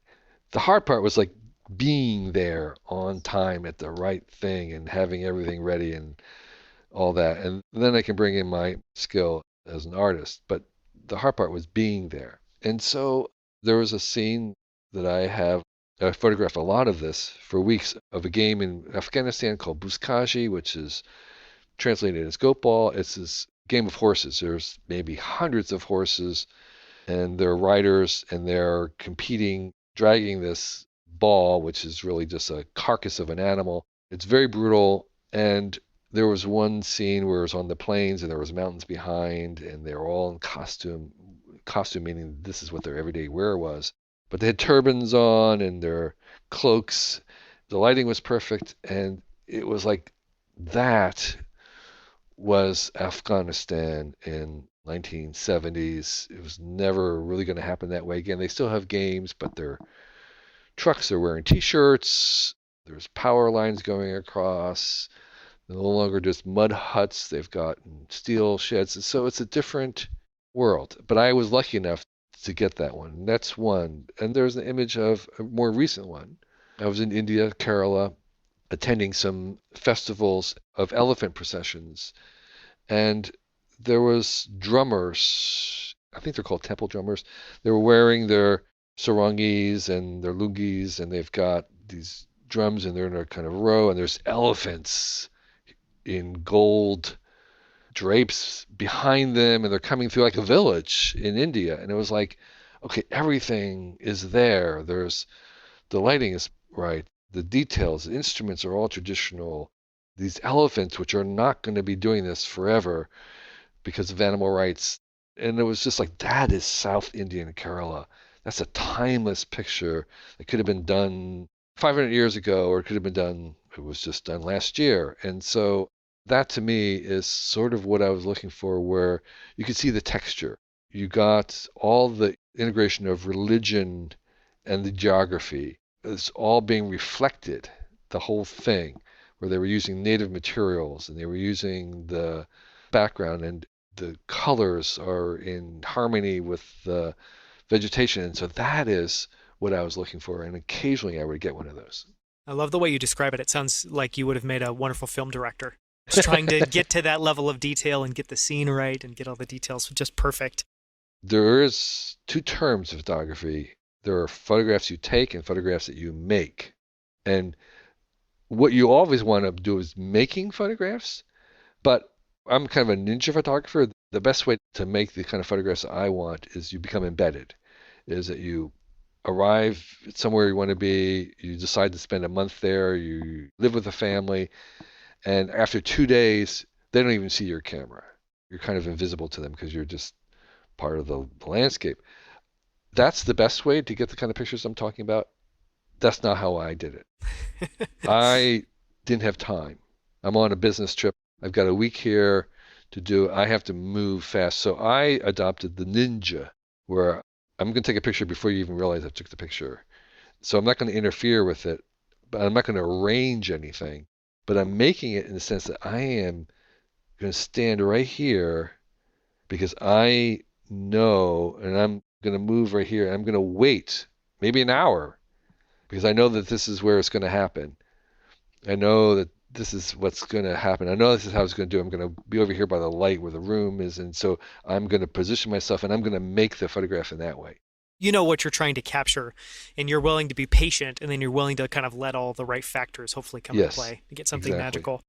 The hard part was like being there on time at the right thing and having everything ready and all that. And then I can bring in my skill as an artist. But the hard part was being there. And so there was a scene that I photographed a lot of this for weeks, of a game in Afghanistan called Buzkashi, which is translated as goat ball. It's this game of horses. There's maybe hundreds of horses and they're riders and they're competing, dragging this ball, which is really just a carcass of an animal. It's very brutal. And there was one scene where it was on the plains and there was mountains behind and they were all in costume meaning this is what their everyday wear was. But they had turbans on and their cloaks. The lighting was perfect. And it was like that was Afghanistan in 1970s. It was never really going to happen that way again. They still have games, but their trucks are wearing T-shirts. There's power lines going across. They're no longer just mud huts. They've got steel sheds. So it's a different world. But I was lucky enough to get that one. That's one. And there's an image of a more recent one. I was in India, Kerala, attending some festivals of elephant processions. And there was drummers, I think they're called temple drummers. They were wearing their sarangis and their lungis, and they've got these drums, and they're in a kind of row, and there's elephants in gold drapes behind them, and they're coming through like a village in India. And it was like, okay, everything is there. The lighting is right. The details, the instruments are all traditional. These elephants, which are not going to be doing this forever because of animal rights. And it was just like, that is South Indian Kerala. That's a timeless picture. It could have been done 500 years ago, or it could have been done, it was just done last year. And so that to me is sort of what I was looking for, where you could see the texture. You got all the integration of religion and the geography. It's all being reflected, the whole thing, where they were using native materials and they were using the background, and the colors are in harmony with the vegetation. And so that is what I was looking for. And occasionally I would get one of those. I love the way you describe it. It sounds like you would have made a wonderful film director. Just trying to get to that level of detail and get the scene right and get all the details just perfect. There is two terms of photography. There are photographs you take and photographs that you make. And what you always want to do is making photographs, but I'm kind of a ninja photographer. The best way to make the kind of photographs I want is you become embedded, is that you arrive somewhere you want to be, you decide to spend a month there, you live with a family, and after 2 days, they don't even see your camera. You're kind of invisible to them because you're just part of the landscape. That's the best way to get the kind of pictures I'm talking about. That's not how I did it. I didn't have time. I'm on a business trip. I've got a week here to do. I have to move fast. So I adopted the ninja, where I'm going to take a picture before you even realize I took the picture. So I'm not going to interfere with it, but I'm not going to arrange anything. But I'm making it in the sense that I am going to stand right here because I know, and I'm going to move right here. And I'm going to wait maybe an hour because I know that this is where it's going to happen. I know that this is what's going to happen. I know this is how it's going to do. I'm going to be over here by the light where the room is. And so I'm going to position myself and I'm going to make the photograph in that way. you know what you're trying to capture, and you're willing to be patient, and then you're willing to kind of let all the right factors hopefully come into Yes, play to get something exactly. magical.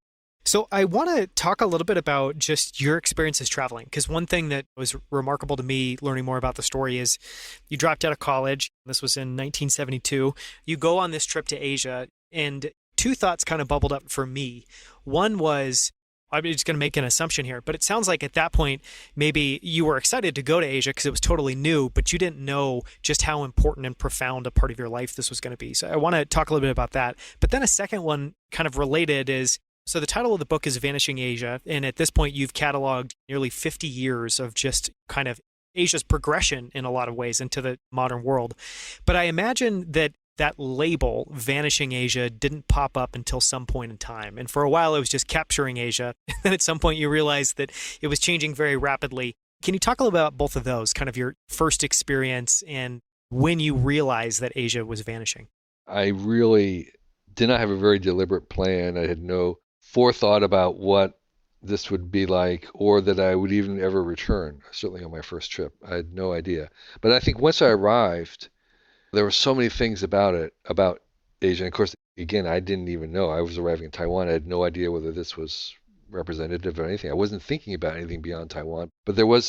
So I want to talk a little bit about just your experiences traveling, because one thing that was remarkable to me learning more about the story is you dropped out of college. This was in 1972. You go on this trip to Asia, and two thoughts kind of bubbled up for me. One was, I'm just going to make an assumption here, but it sounds like at that point, maybe you were excited to go to Asia because it was totally new, but you didn't know just how important and profound a part of your life this was going to be. So I want to talk a little bit about that. But then a second one kind of related is, so the title of the book is Vanishing Asia. And at this point, you've cataloged nearly 50 years of just kind of Asia's progression in a lot of ways into the modern world. But I imagine that that label, Vanishing Asia, didn't pop up until some point in time. And for a while, it was just capturing Asia. And then at some point, you realized that it was changing very rapidly. Can you talk a little about both of those, kind of your first experience and when you realized that Asia was vanishing? I really did not have a very deliberate plan. I had no forethought about what this would be like or that I would even ever return, certainly on my first trip. I had no idea. But I think once I arrived, there were so many things about it, about Asia. And of course, again, I didn't even know. I was arriving in Taiwan. I had no idea whether this was representative of anything. I wasn't thinking about anything beyond Taiwan. But there were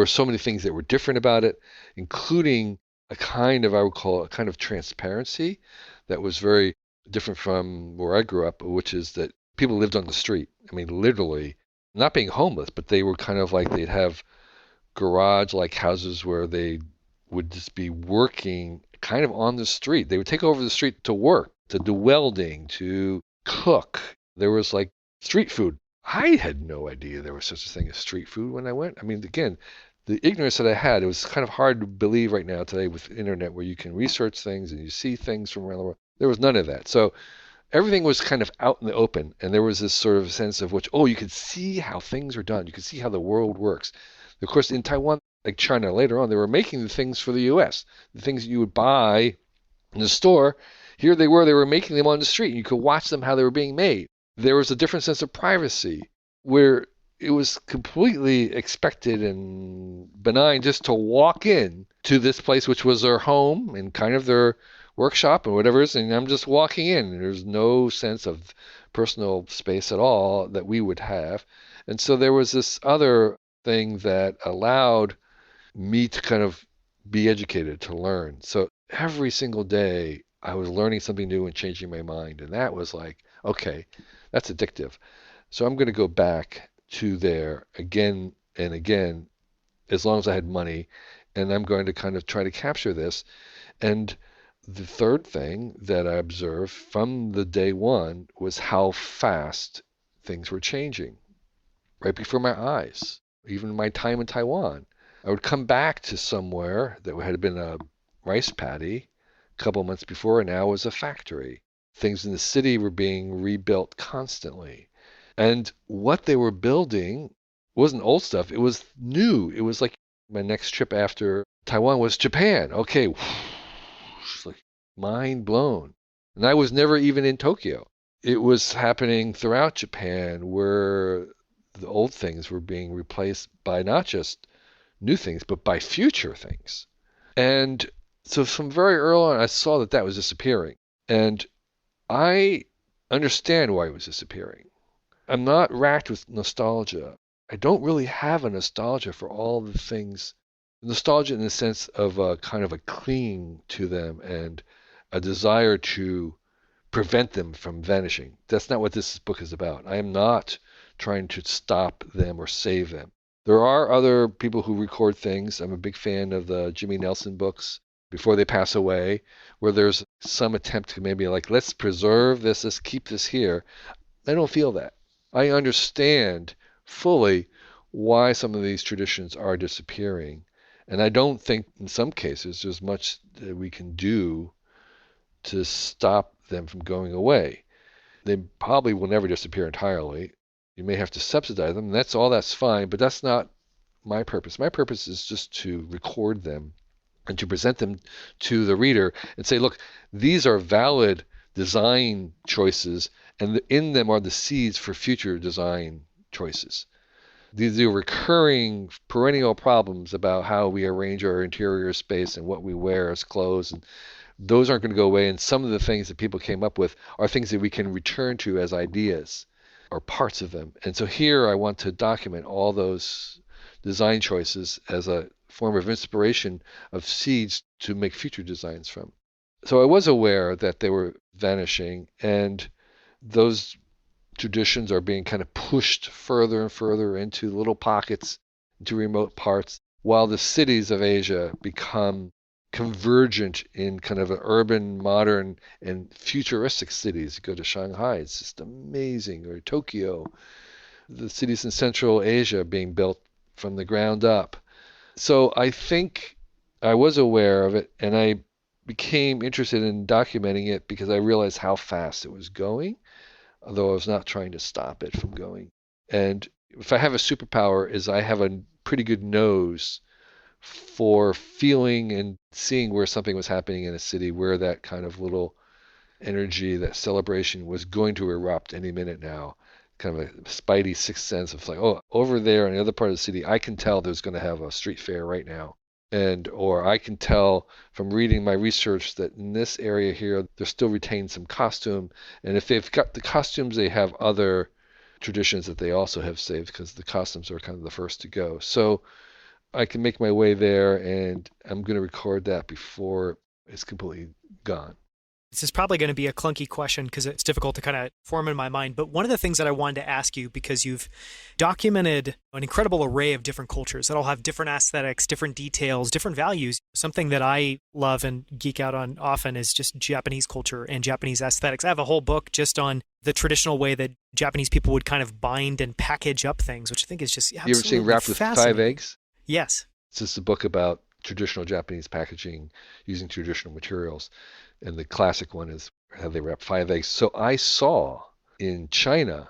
so many things that were different about it, including a kind of, I would call it, a kind of transparency that was very different from where I grew up, which is that people lived on the street. I mean, literally, not being homeless, but they were kind of like they'd have garage-like houses where they would just be working kind of on the street. They would take over the street to work, to do welding, to cook. There was like street food. I had no idea there was such a thing as street food when I went. I mean, again, the ignorance that I had, it was kind of hard to believe right now today with the internet where you can research things and you see things from around the world. There was none of that. So everything was kind of out in the open, and there was this sort of sense of which, oh, you could see how things are done. You could see how the world works. Of course, in Taiwan, like China later on, they were making the things for the U.S. The things that you would buy in the store, here they were making them on the street, and you could watch them how they were being made. There was a different sense of privacy where it was completely expected and benign just to walk in to this place, which was their home and kind of their workshop and whatever it is, and I'm just walking in. And there's no sense of personal space at all that we would have. And so there was this other thing that allowed me to kind of be educated, to learn. So every single day I was learning something new and changing my mind. And that was like, okay, that's addictive. So I'm going to go back to there again and again, as long as I had money. And I'm going to kind of try to capture this. And the third thing that I observed from the day one was how fast things were changing right before my eyes. Even my time in Taiwan, I would come back to somewhere that had been a rice paddy a couple months before, and now was a factory. Things in the city were being rebuilt constantly. And what they were building wasn't old stuff, it was new. It was like my next trip after Taiwan was Japan. Okay, it's like mind blown. And I was never even in Tokyo. It was happening throughout Japan where the old things were being replaced by not just new things, but by future things. And so from very early on, I saw that that was disappearing. And I understand why it was disappearing. I'm not racked with nostalgia. I don't really have a nostalgia for all the things. Nostalgia in the sense of a kind of a clinging to them and a desire to prevent them from vanishing. That's not what this book is about. I am not trying to stop them or save them. There are other people who record things. I'm a big fan of the Jimmy Nelson books before they pass away, where there's some attempt to maybe like, let's preserve this, let's keep this here. I don't feel that. I understand fully why some of these traditions are disappearing. And I don't think in some cases there's much that we can do to stop them from going away. They probably will never disappear entirely. You may have to subsidize them, and that's fine, but that's not my purpose. My purpose is just to record them and to present them to the reader and say, look, these are valid design choices, and in them are the seeds for future design choices. These are recurring perennial problems about how we arrange our interior space and what we wear as clothes. And those aren't going to go away. And some of the things that people came up with are things that we can return to as ideas or parts of them. And so here I want to document all those design choices as a form of inspiration of seeds to make future designs from. So I was aware that they were vanishing, and those traditions are being kind of pushed further and further into little pockets, into remote parts, while the cities of Asia become convergent in kind of an urban, modern, and futuristic cities. You go to Shanghai, it's just amazing, or Tokyo, the cities in Central Asia being built from the ground up. So I think I was aware of it, and I became interested in documenting it because I realized how fast it was going, although I was not trying to stop it from going. And if I have a superpower, is I have a pretty good nose for feeling and seeing where something was happening in a city, where that kind of little energy, that celebration was going to erupt any minute now. Kind of a spidey sixth sense of like, oh, over there in the other part of the city, I can tell there's going to have a street fair right now. And or I can tell from reading my research that in this area here, they're still retaining some costume. And if they've got the costumes, they have other traditions that they also have saved because the costumes are kind of the first to go. So I can make my way there, and I'm going to record that before it's completely gone. This is probably going to be a clunky question because it's difficult to kind of form in my mind. But one of the things that I wanted to ask you, because you've documented an incredible array of different cultures that all have different aesthetics, different details, different values. Something that I love and geek out on often is just Japanese culture and Japanese aesthetics. I have a whole book just on the traditional way that Japanese people would kind of bind and package up things, which I think is just absolutely fascinating. You ever seen Wrapped with 5 Eggs? Yes. It's just a book about traditional Japanese packaging using traditional materials. And the classic one is how they wrap 5 eggs. So I saw in China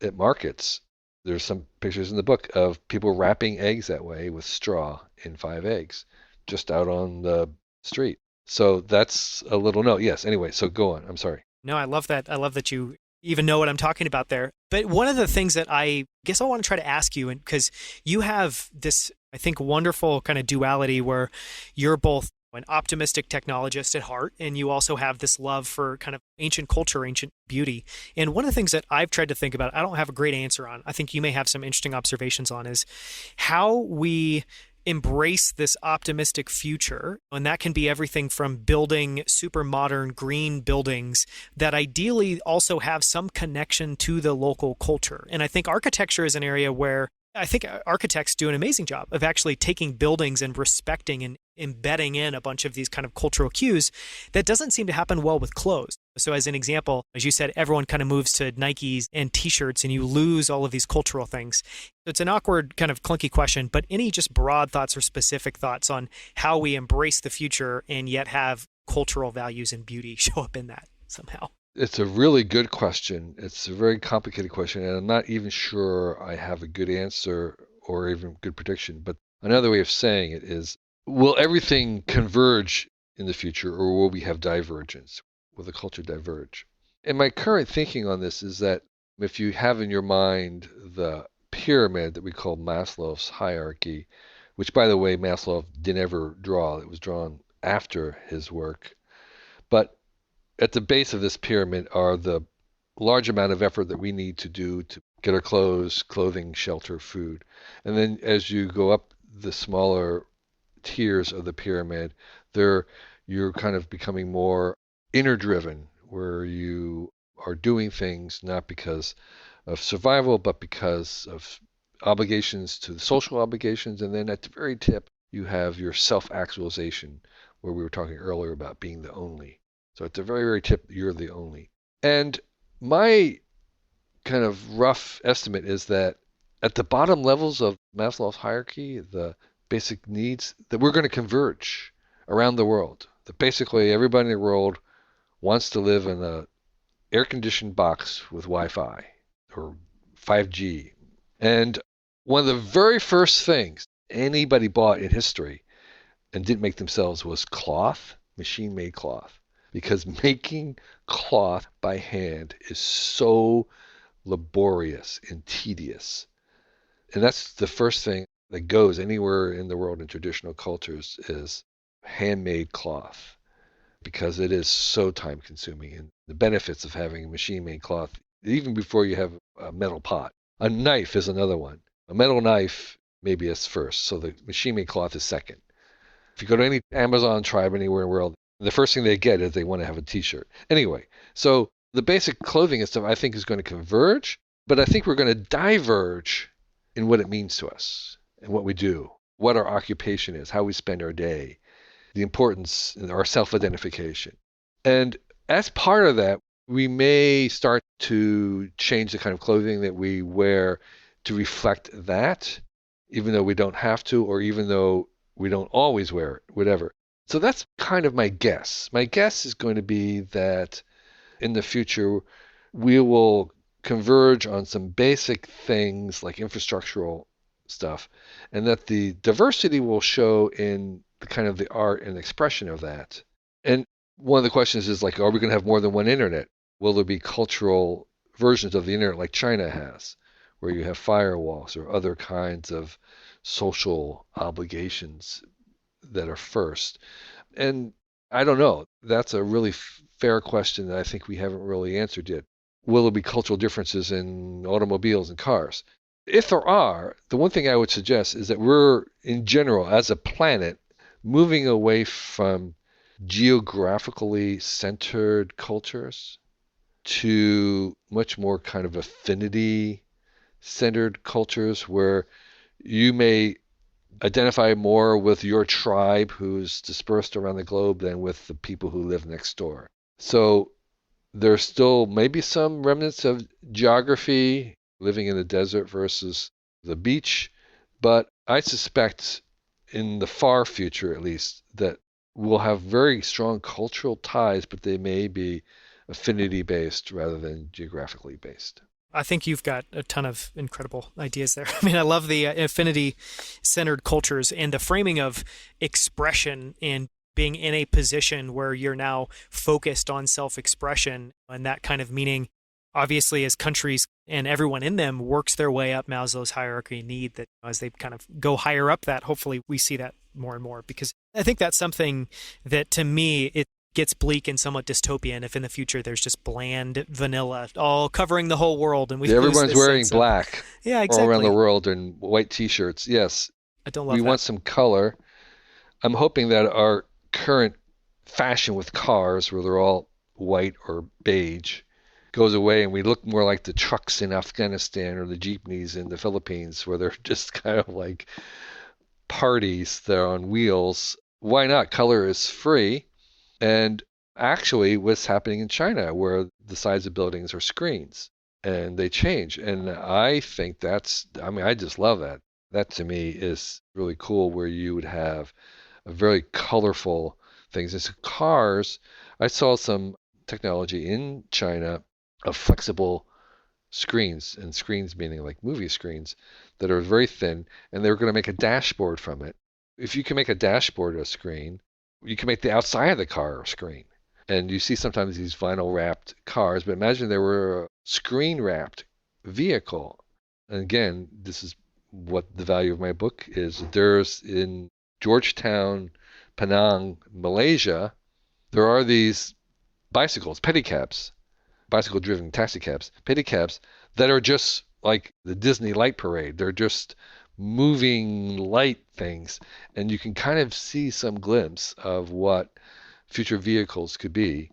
at markets, there's some pictures in the book of people wrapping eggs that way with straw in 5 eggs just out on the street. So that's a little note. Yes. Anyway, so go on. I'm sorry. No, I love that. I love that you even know what I'm talking about there. But one of the things that I guess I want to try to ask you, and because you have this, I think, wonderful kind of duality where you're both an optimistic technologist at heart, and you also have this love for kind of ancient culture, ancient beauty. And one of the things that I've tried to think about, I don't have a great answer on, I think you may have some interesting observations on, is how we embrace this optimistic future. And that can be everything from building super modern green buildings that ideally also have some connection to the local culture. And I think architecture is an area where I think architects do an amazing job of actually taking buildings and respecting and embedding in a bunch of these kind of cultural cues. That doesn't seem to happen well with clothes. So as an example, as you said, everyone kind of moves to Nikes and t-shirts and you lose all of these cultural things. It's an awkward kind of clunky question, but any just broad thoughts or specific thoughts on how we embrace the future and yet have cultural values and beauty show up in that somehow? It's a really good question. It's a very complicated question, and I'm not even sure I have a good answer or even good prediction. But another way of saying it is, will everything converge in the future, or will we have divergence? Will the culture diverge? And my current thinking on this is that if you have in your mind the pyramid that we call Maslow's hierarchy, which, by the way, Maslow didn't ever draw. It was drawn after his work. But at the base of this pyramid are the large amount of effort that we need to do to get our clothes, clothing, shelter, food. And then as you go up the smaller tiers of the pyramid, you're kind of becoming more inner driven, where you are doing things not because of survival, but because of obligations to the social obligations. And then at the very tip, you have your self-actualization, where we were talking earlier about being the only. So at the very, very tip, you're the only. And my kind of rough estimate is that at the bottom levels of Maslow's hierarchy, the basic needs, that we're going to converge around the world. That basically everybody in the world wants to live in an air-conditioned box with Wi-Fi or 5G. And one of the very first things anybody bought in history and didn't make themselves was cloth, machine-made cloth. Because making cloth by hand is so laborious and tedious. And that's the first thing that goes anywhere in the world in traditional cultures is handmade cloth, because it is so time consuming. And the benefits of having machine made cloth, even before you have a metal pot. A knife is another one. A metal knife maybe is first, so the machine made cloth is second. If you go to any Amazon tribe anywhere in the world, the first thing they get is they want to have a t-shirt. Anyway, so the basic clothing and stuff I think is going to converge, but I think we're going to diverge in what it means to us and what we do, what our occupation is, how we spend our day, the importance in our self-identification. And as part of that, we may start to change the kind of clothing that we wear to reflect that, even though we don't have to, or even though we don't always wear it, whatever. So that's kind of my guess. My guess is going to be that in the future, we will converge on some basic things like infrastructural stuff, and that the diversity will show in the kind of the art and expression of that. And one of the questions is like, are we going to have more than one internet? Will there be cultural versions of the internet like China has, where you have firewalls or other kinds of social obligations that are first? And I don't know. That's a really fair question that I think we haven't really answered yet. Will there be cultural differences in automobiles and cars? If there are, the one thing I would suggest is that we're, in general, as a planet, moving away from geographically centered cultures to much more kind of affinity centered cultures where you may identify more with your tribe who's dispersed around the globe than with the people who live next door. So there's still maybe some remnants of geography, living in the desert versus the beach, but I suspect in the far future at least that we'll have very strong cultural ties, but they may be affinity based rather than geographically based. I think you've got a ton of incredible ideas there. I mean, I love the affinity-centered cultures and the framing of expression and being in a position where you're now focused on self-expression, and that kind of meaning, obviously, as countries and everyone in them works their way up Maslow's hierarchy of need, that as they kind of go higher up that, hopefully we see that more and more, because I think that's something that, to me, it gets bleak and somewhat dystopian if in the future there's just bland vanilla all covering the whole world, and everyone's wearing black exactly. all around the world and white t-shirts. Yes, I don't love we that. want some color. I'm hoping that our current fashion with cars, where they're all white or beige, goes away and we look more like the trucks in Afghanistan or the jeepneys in the Philippines, where they're just kind of like parties that are on wheels. Why not? Color is free. And actually, what's happening in China, where the sides of buildings are screens and they change. And I think I just love that. That to me is really cool, where you would have a very colorful things. As cars, I saw some technology in China of flexible screens, and screens meaning like movie screens that are very thin, and they were going to make a dashboard from it. If you can make a dashboard a screen, you can make the outside of the car a screen. And you see sometimes these vinyl wrapped cars, but imagine there were a screen wrapped vehicle. And again, this is what the value of my book is. There's in Georgetown, Penang, Malaysia, there are these bicycles, pedicabs, bicycle driven taxi cabs, pedicabs that are just like the Disney light parade. They're just moving light things, and you can kind of see some glimpse of what future vehicles could be,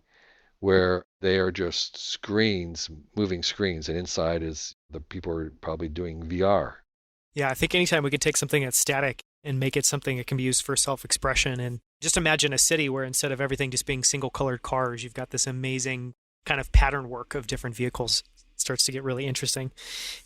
where they are just screens, moving screens, and inside is the people are probably doing VR. Yeah, I think anytime we could take something that's static and make it something that can be used for self-expression, and just imagine a city where instead of everything just being single-colored cars, you've got this amazing kind of pattern work of different vehicles. It starts to get really interesting.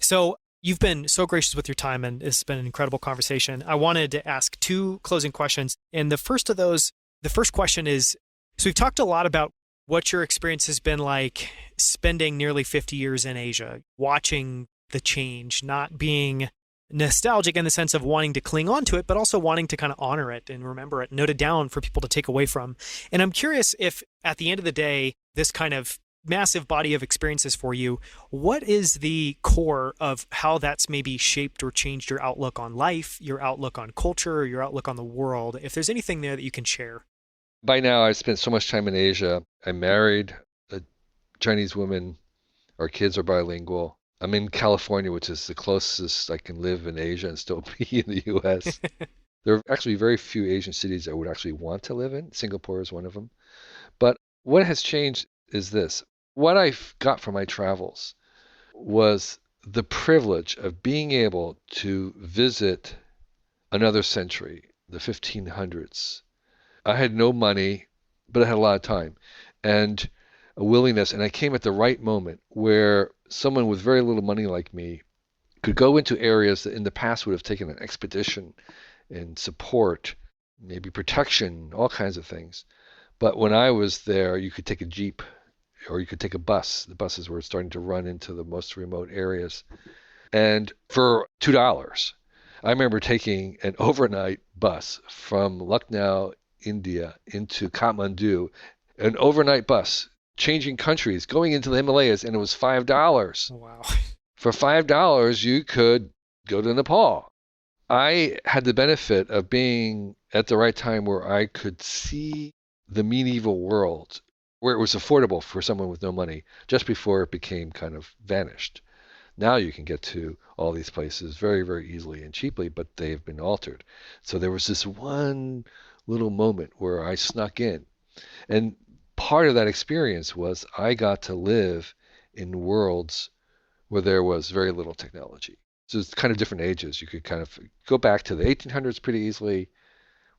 So you've been so gracious with your time, and it's been an incredible conversation. I wanted to ask two closing questions. And the first of those, the first question is, so we've talked a lot about what your experience has been like spending nearly 50 years in Asia, watching the change, not being nostalgic in the sense of wanting to cling on to it, but also wanting to kind of honor it and remember it, note it down for people to take away from. And I'm curious if at the end of the day, this kind of massive body of experiences for you. What is the core of how that's maybe shaped or changed your outlook on life, your outlook on culture, or your outlook on the world? If there's anything there that you can share. By now, I've spent so much time in Asia. I married a Chinese woman. Our kids are bilingual. I'm in California, which is the closest I can live in Asia and still be in the US. There are actually very few Asian cities I would actually want to live in. Singapore is one of them. But what has changed is this. What I got from my travels was the privilege of being able to visit another century, the 1500s. I had no money, but I had a lot of time and a willingness, and I came at the right moment where someone with very little money like me could go into areas that in the past would have taken an expedition and support, maybe protection, all kinds of things. But when I was there, you could take a Jeep or you could take a bus. The buses were starting to run into the most remote areas. And for $2, I remember taking an overnight bus from Lucknow, India, into Kathmandu, an overnight bus, changing countries, going into the Himalayas, and it was $5. Wow. For $5, you could go to Nepal. I had the benefit of being at the right time where I could see the medieval world, where it was affordable for someone with no money, just before it became kind of vanished. Now you can get to all these places very, very easily and cheaply, but they've been altered. So there was this one little moment where I snuck in. And part of that experience was I got to live in worlds where there was very little technology. So it's kind of different ages. You could kind of go back to the 1800s pretty easily.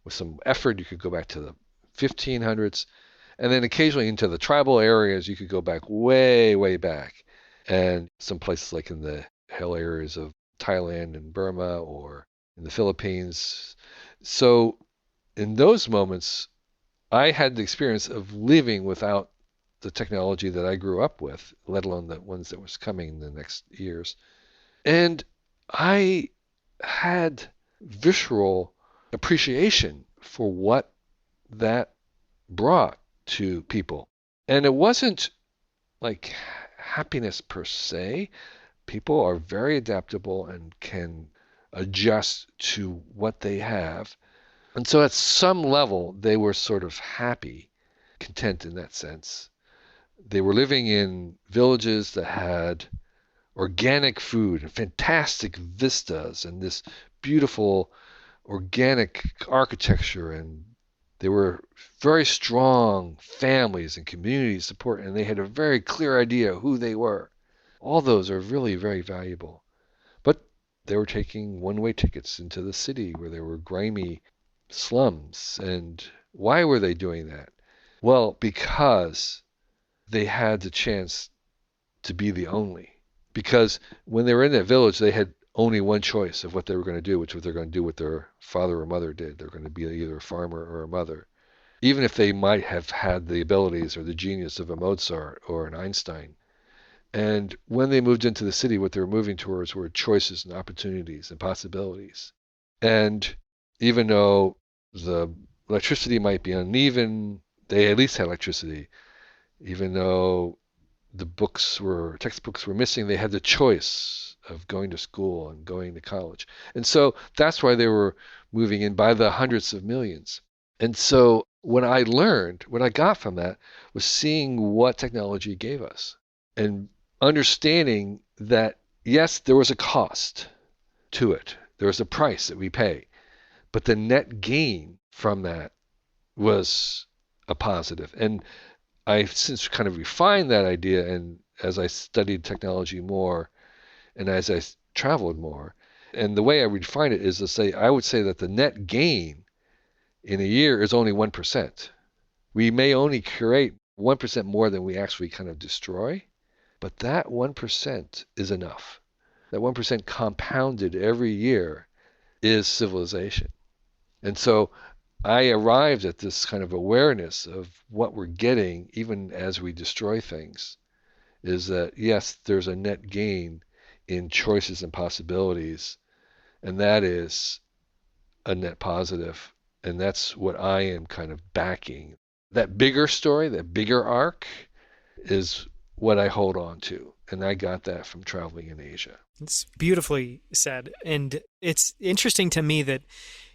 With some effort, you could go back to the 1500s. And then occasionally into the tribal areas, you could go back way, way back. And some places like in the hill areas of Thailand and Burma or in the Philippines. So in those moments, I had the experience of living without the technology that I grew up with, let alone the ones that was coming in the next years. And I had visceral appreciation for what that brought to people. And it wasn't like happiness per se. People are very adaptable and can adjust to what they have. And so at some level, they were sort of happy, content in that sense. They were living in villages that had organic food and fantastic vistas and this beautiful organic architecture, and they were very strong families and community support, and they had a very clear idea of who they were. All those are really very valuable. But they were taking one-way tickets into the city where there were grimy slums. And why were they doing that? Well, because they had the chance to be the only. Because when they were in that village, they had only one choice of what they were going to do, which was they're going to do what their father or mother did. They're going to be either a farmer or a mother. Even if they might have had the abilities or the genius of a Mozart or an Einstein. And when they moved into the city, what they were moving towards were choices and opportunities and possibilities. And even though the electricity might be uneven, they at least had electricity. Even though the textbooks were missing, they had the choice of going to school and going to college. And so that's why they were moving in by the hundreds of millions. And so what I got from that was seeing what technology gave us and understanding that, yes, there was a cost to it. There was a price that we pay. But the net gain from that was a positive. And I've since kind of refined that idea, and as I studied technology more and as I traveled more, and the way I refine it is to say, I would say that the net gain in a year is only 1%. We may only create 1% more than we actually kind of destroy, but that 1% is enough. That 1% compounded every year is civilization. And so I arrived at this kind of awareness of what we're getting, even as we destroy things, is that, yes, there's a net gain in choices and possibilities, and that is a net positive. And that's what I am kind of backing. That bigger story, that bigger arc, is what I hold on to. And I got that from traveling in Asia. It's beautifully said. And it's interesting to me that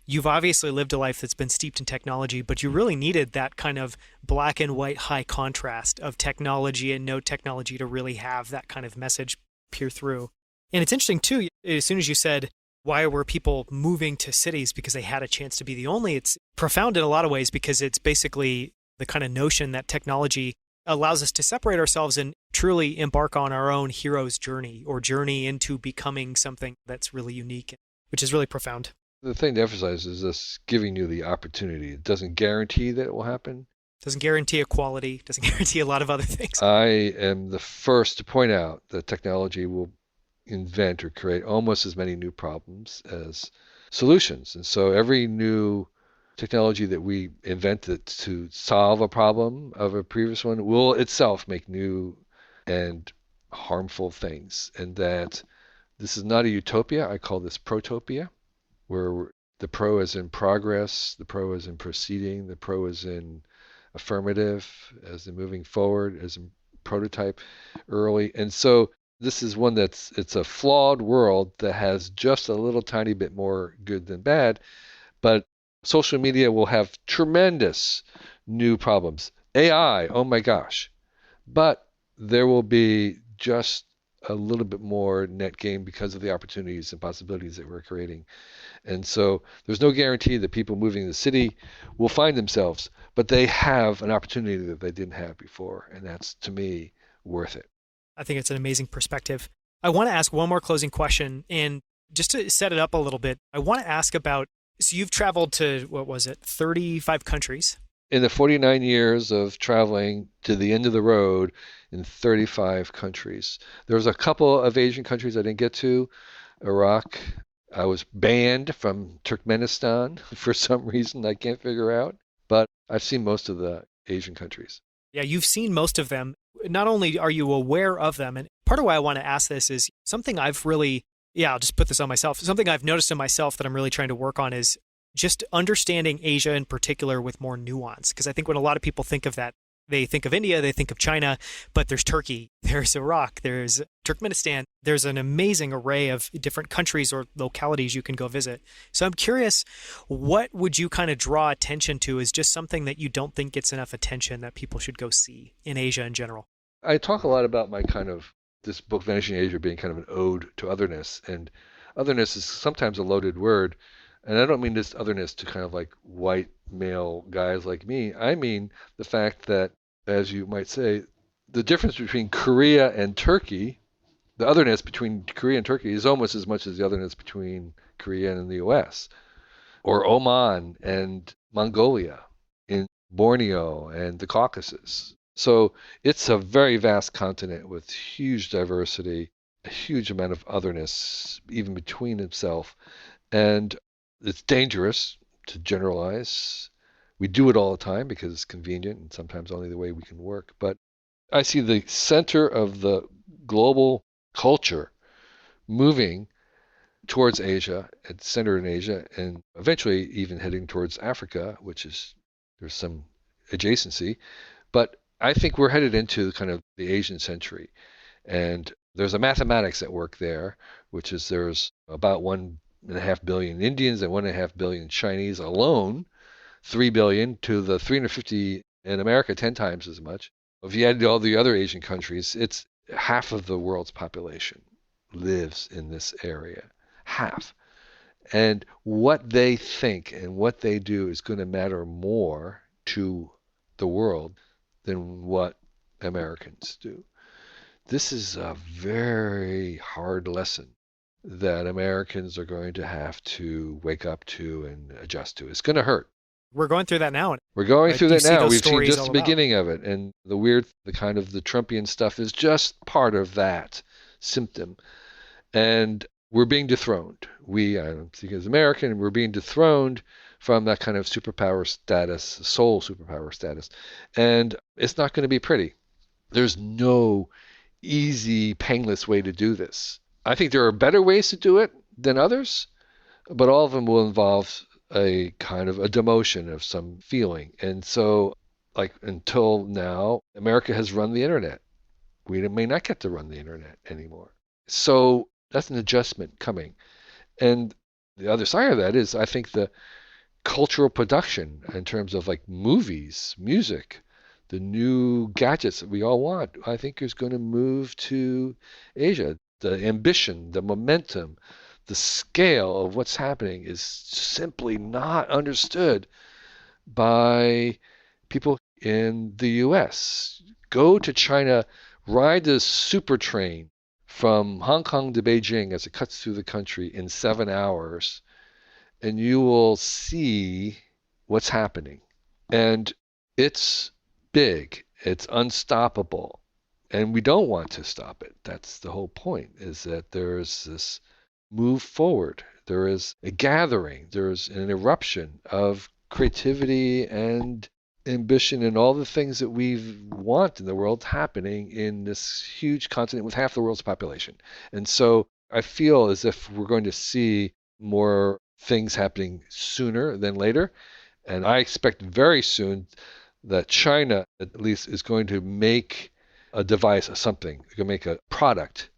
you've obviously lived a life that's been steeped in technology, but you really needed that kind of black and white high contrast of technology and no technology to really have that kind of message peer through. And it's interesting too, as soon as you said, why were people moving to cities because they had a chance to be the only? It's profound in a lot of ways because it's basically the kind of notion that technology allows us to separate ourselves and truly embark on our own hero's journey or journey into becoming something that's really unique, which is really profound. The thing to emphasize is this giving you the opportunity. It doesn't guarantee that it will happen. Doesn't guarantee equality, doesn't guarantee a lot of other things. I am the first to point out that technology will invent or create almost as many new problems as solutions. And so every new technology that we invented to solve a problem of a previous one will itself make new and harmful things. And that this is not a utopia. I call this protopia, where the pro is in progress, the pro is in proceeding, the pro is in affirmative, as in moving forward, as in prototype early. And so this is one it's a flawed world that has just a little tiny bit more good than bad, but social media will have tremendous new problems. AI, oh my gosh. But there will be just a little bit more net gain because of the opportunities and possibilities that we're creating. And so there's no guarantee that people moving to the city will find themselves, but they have an opportunity that they didn't have before. And that's, to me, worth it. I think it's an amazing perspective. I want to ask one more closing question. And just to set it up a little bit, I want to ask about, so you've traveled to, 35 countries? In the 49 years of traveling to the end of the road in 35 countries. There was a couple of Asian countries I didn't get to. Iraq. I was banned from Turkmenistan for some reason I can't figure out. But I've seen most of the Asian countries. Yeah, you've seen most of them. Not only are you aware of them, and part of why I want to ask this is something I've really, I'll just put this on myself. Something I've noticed in myself that I'm really trying to work on is just understanding Asia in particular with more nuance. Because I think when a lot of people think of that, they think of India, they think of China, but there's Turkey, there's Iraq, there's Turkmenistan. There's an amazing array of different countries or localities you can go visit. So I'm curious, what would you kind of draw attention to as just something that you don't think gets enough attention that people should go see in Asia in general? I talk a lot about this book, Vanishing Asia, being kind of an ode to otherness. And otherness is sometimes a loaded word. And I don't mean this otherness to kind of like white male guys like me. I mean the fact that, as you might say, the difference between Korea and Turkey, the otherness between Korea and Turkey is almost as much as the otherness between Korea and the US, or Oman and Mongolia, in Borneo and the Caucasus. So it's a very vast continent with huge diversity, a huge amount of otherness, even between itself. And it's dangerous to generalize. We do it all the time because it's convenient and sometimes only the way we can work. But I see the center of the global culture moving towards Asia, and centered in Asia, and eventually even heading towards Africa, there's some adjacency. But I think we're headed into kind of the Asian century. And there's a mathematics at work there, which is there's about 1.5 billion Indians and 1.5 billion Chinese alone, 3 billion to the 350 in America, 10 times as much. If you add all the other Asian countries, it's half of the world's population lives in this area. Half. And what they think and what they do is going to matter more to the world than what Americans do. This is a very hard lesson that Americans are going to have to wake up to and adjust to. It's going to hurt. We're going through that now. We're going through that now. We've seen just the about beginning of it. And the Trumpian stuff is just part of that symptom. And we're being dethroned. I don't think as American, we're being dethroned from that kind of superpower status, sole superpower status. And it's not going to be pretty. There's no easy, painless way to do this. I think there are better ways to do it than others, but all of them will involve a kind of a demotion of some feeling. And so, like, until now, America has run the internet. we may not get to run the internet anymore. So that's an adjustment coming. And the other side of that is, I think, the cultural production in terms of like movies, music, the new gadgets that we all want, I think is going to move to Asia. The ambition, the momentum, the scale of what's happening is simply not understood by people in the US. Go to China, ride the super train from Hong Kong to Beijing as it cuts through the country in 7 hours, and you will see what's happening. And it's big, it's unstoppable, and we don't want to stop it. That's the whole point, is that there's this move forward. There is a gathering, there's an eruption of creativity and ambition and all the things that we want in the world happening in this huge continent with half the world's population. And so I feel as if we're going to see more things happening sooner than later. And I expect very soon that China, at least, is going to make a device or something. They're going to make a product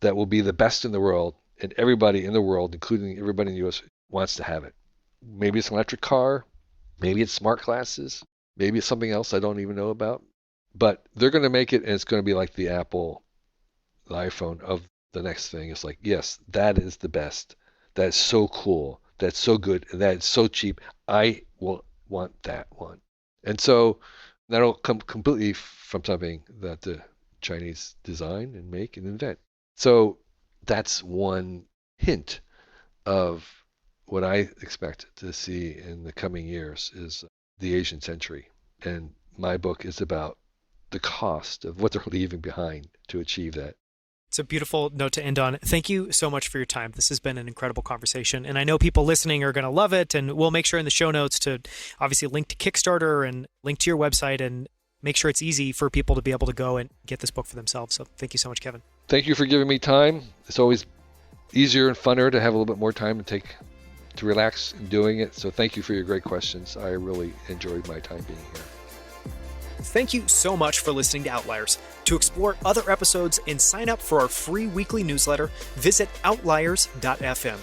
that will be the best in the world, and everybody in the world, including everybody in the US, wants to have it. Maybe it's an electric car, maybe it's smart glasses, maybe it's something else I don't even know about. But they're going to make it, and it's going to be like the Apple, the iPhone of the next thing. It's like, yes, that is the best. That's so cool. That's so good. And that's so cheap. I will want that one. And so that'll come completely from something that the Chinese design and make and invent. So that's one hint of what I expect to see in the coming years is the Asian century. And my book is about the cost of what they're leaving behind to achieve that. It's a beautiful note to end on. Thank you so much for your time. This has been an incredible conversation, and I know people listening are going to love it, and we'll make sure in the show notes to obviously link to Kickstarter and link to your website and make sure it's easy for people to be able to go and get this book for themselves. So thank you so much, Kevin. Thank you for giving me time. It's always easier and funner to have a little bit more time to relax in doing it. So thank you for your great questions. I really enjoyed my time being here. Thank you so much for listening to Outliers. To explore other episodes and sign up for our free weekly newsletter, visit outliers.fm.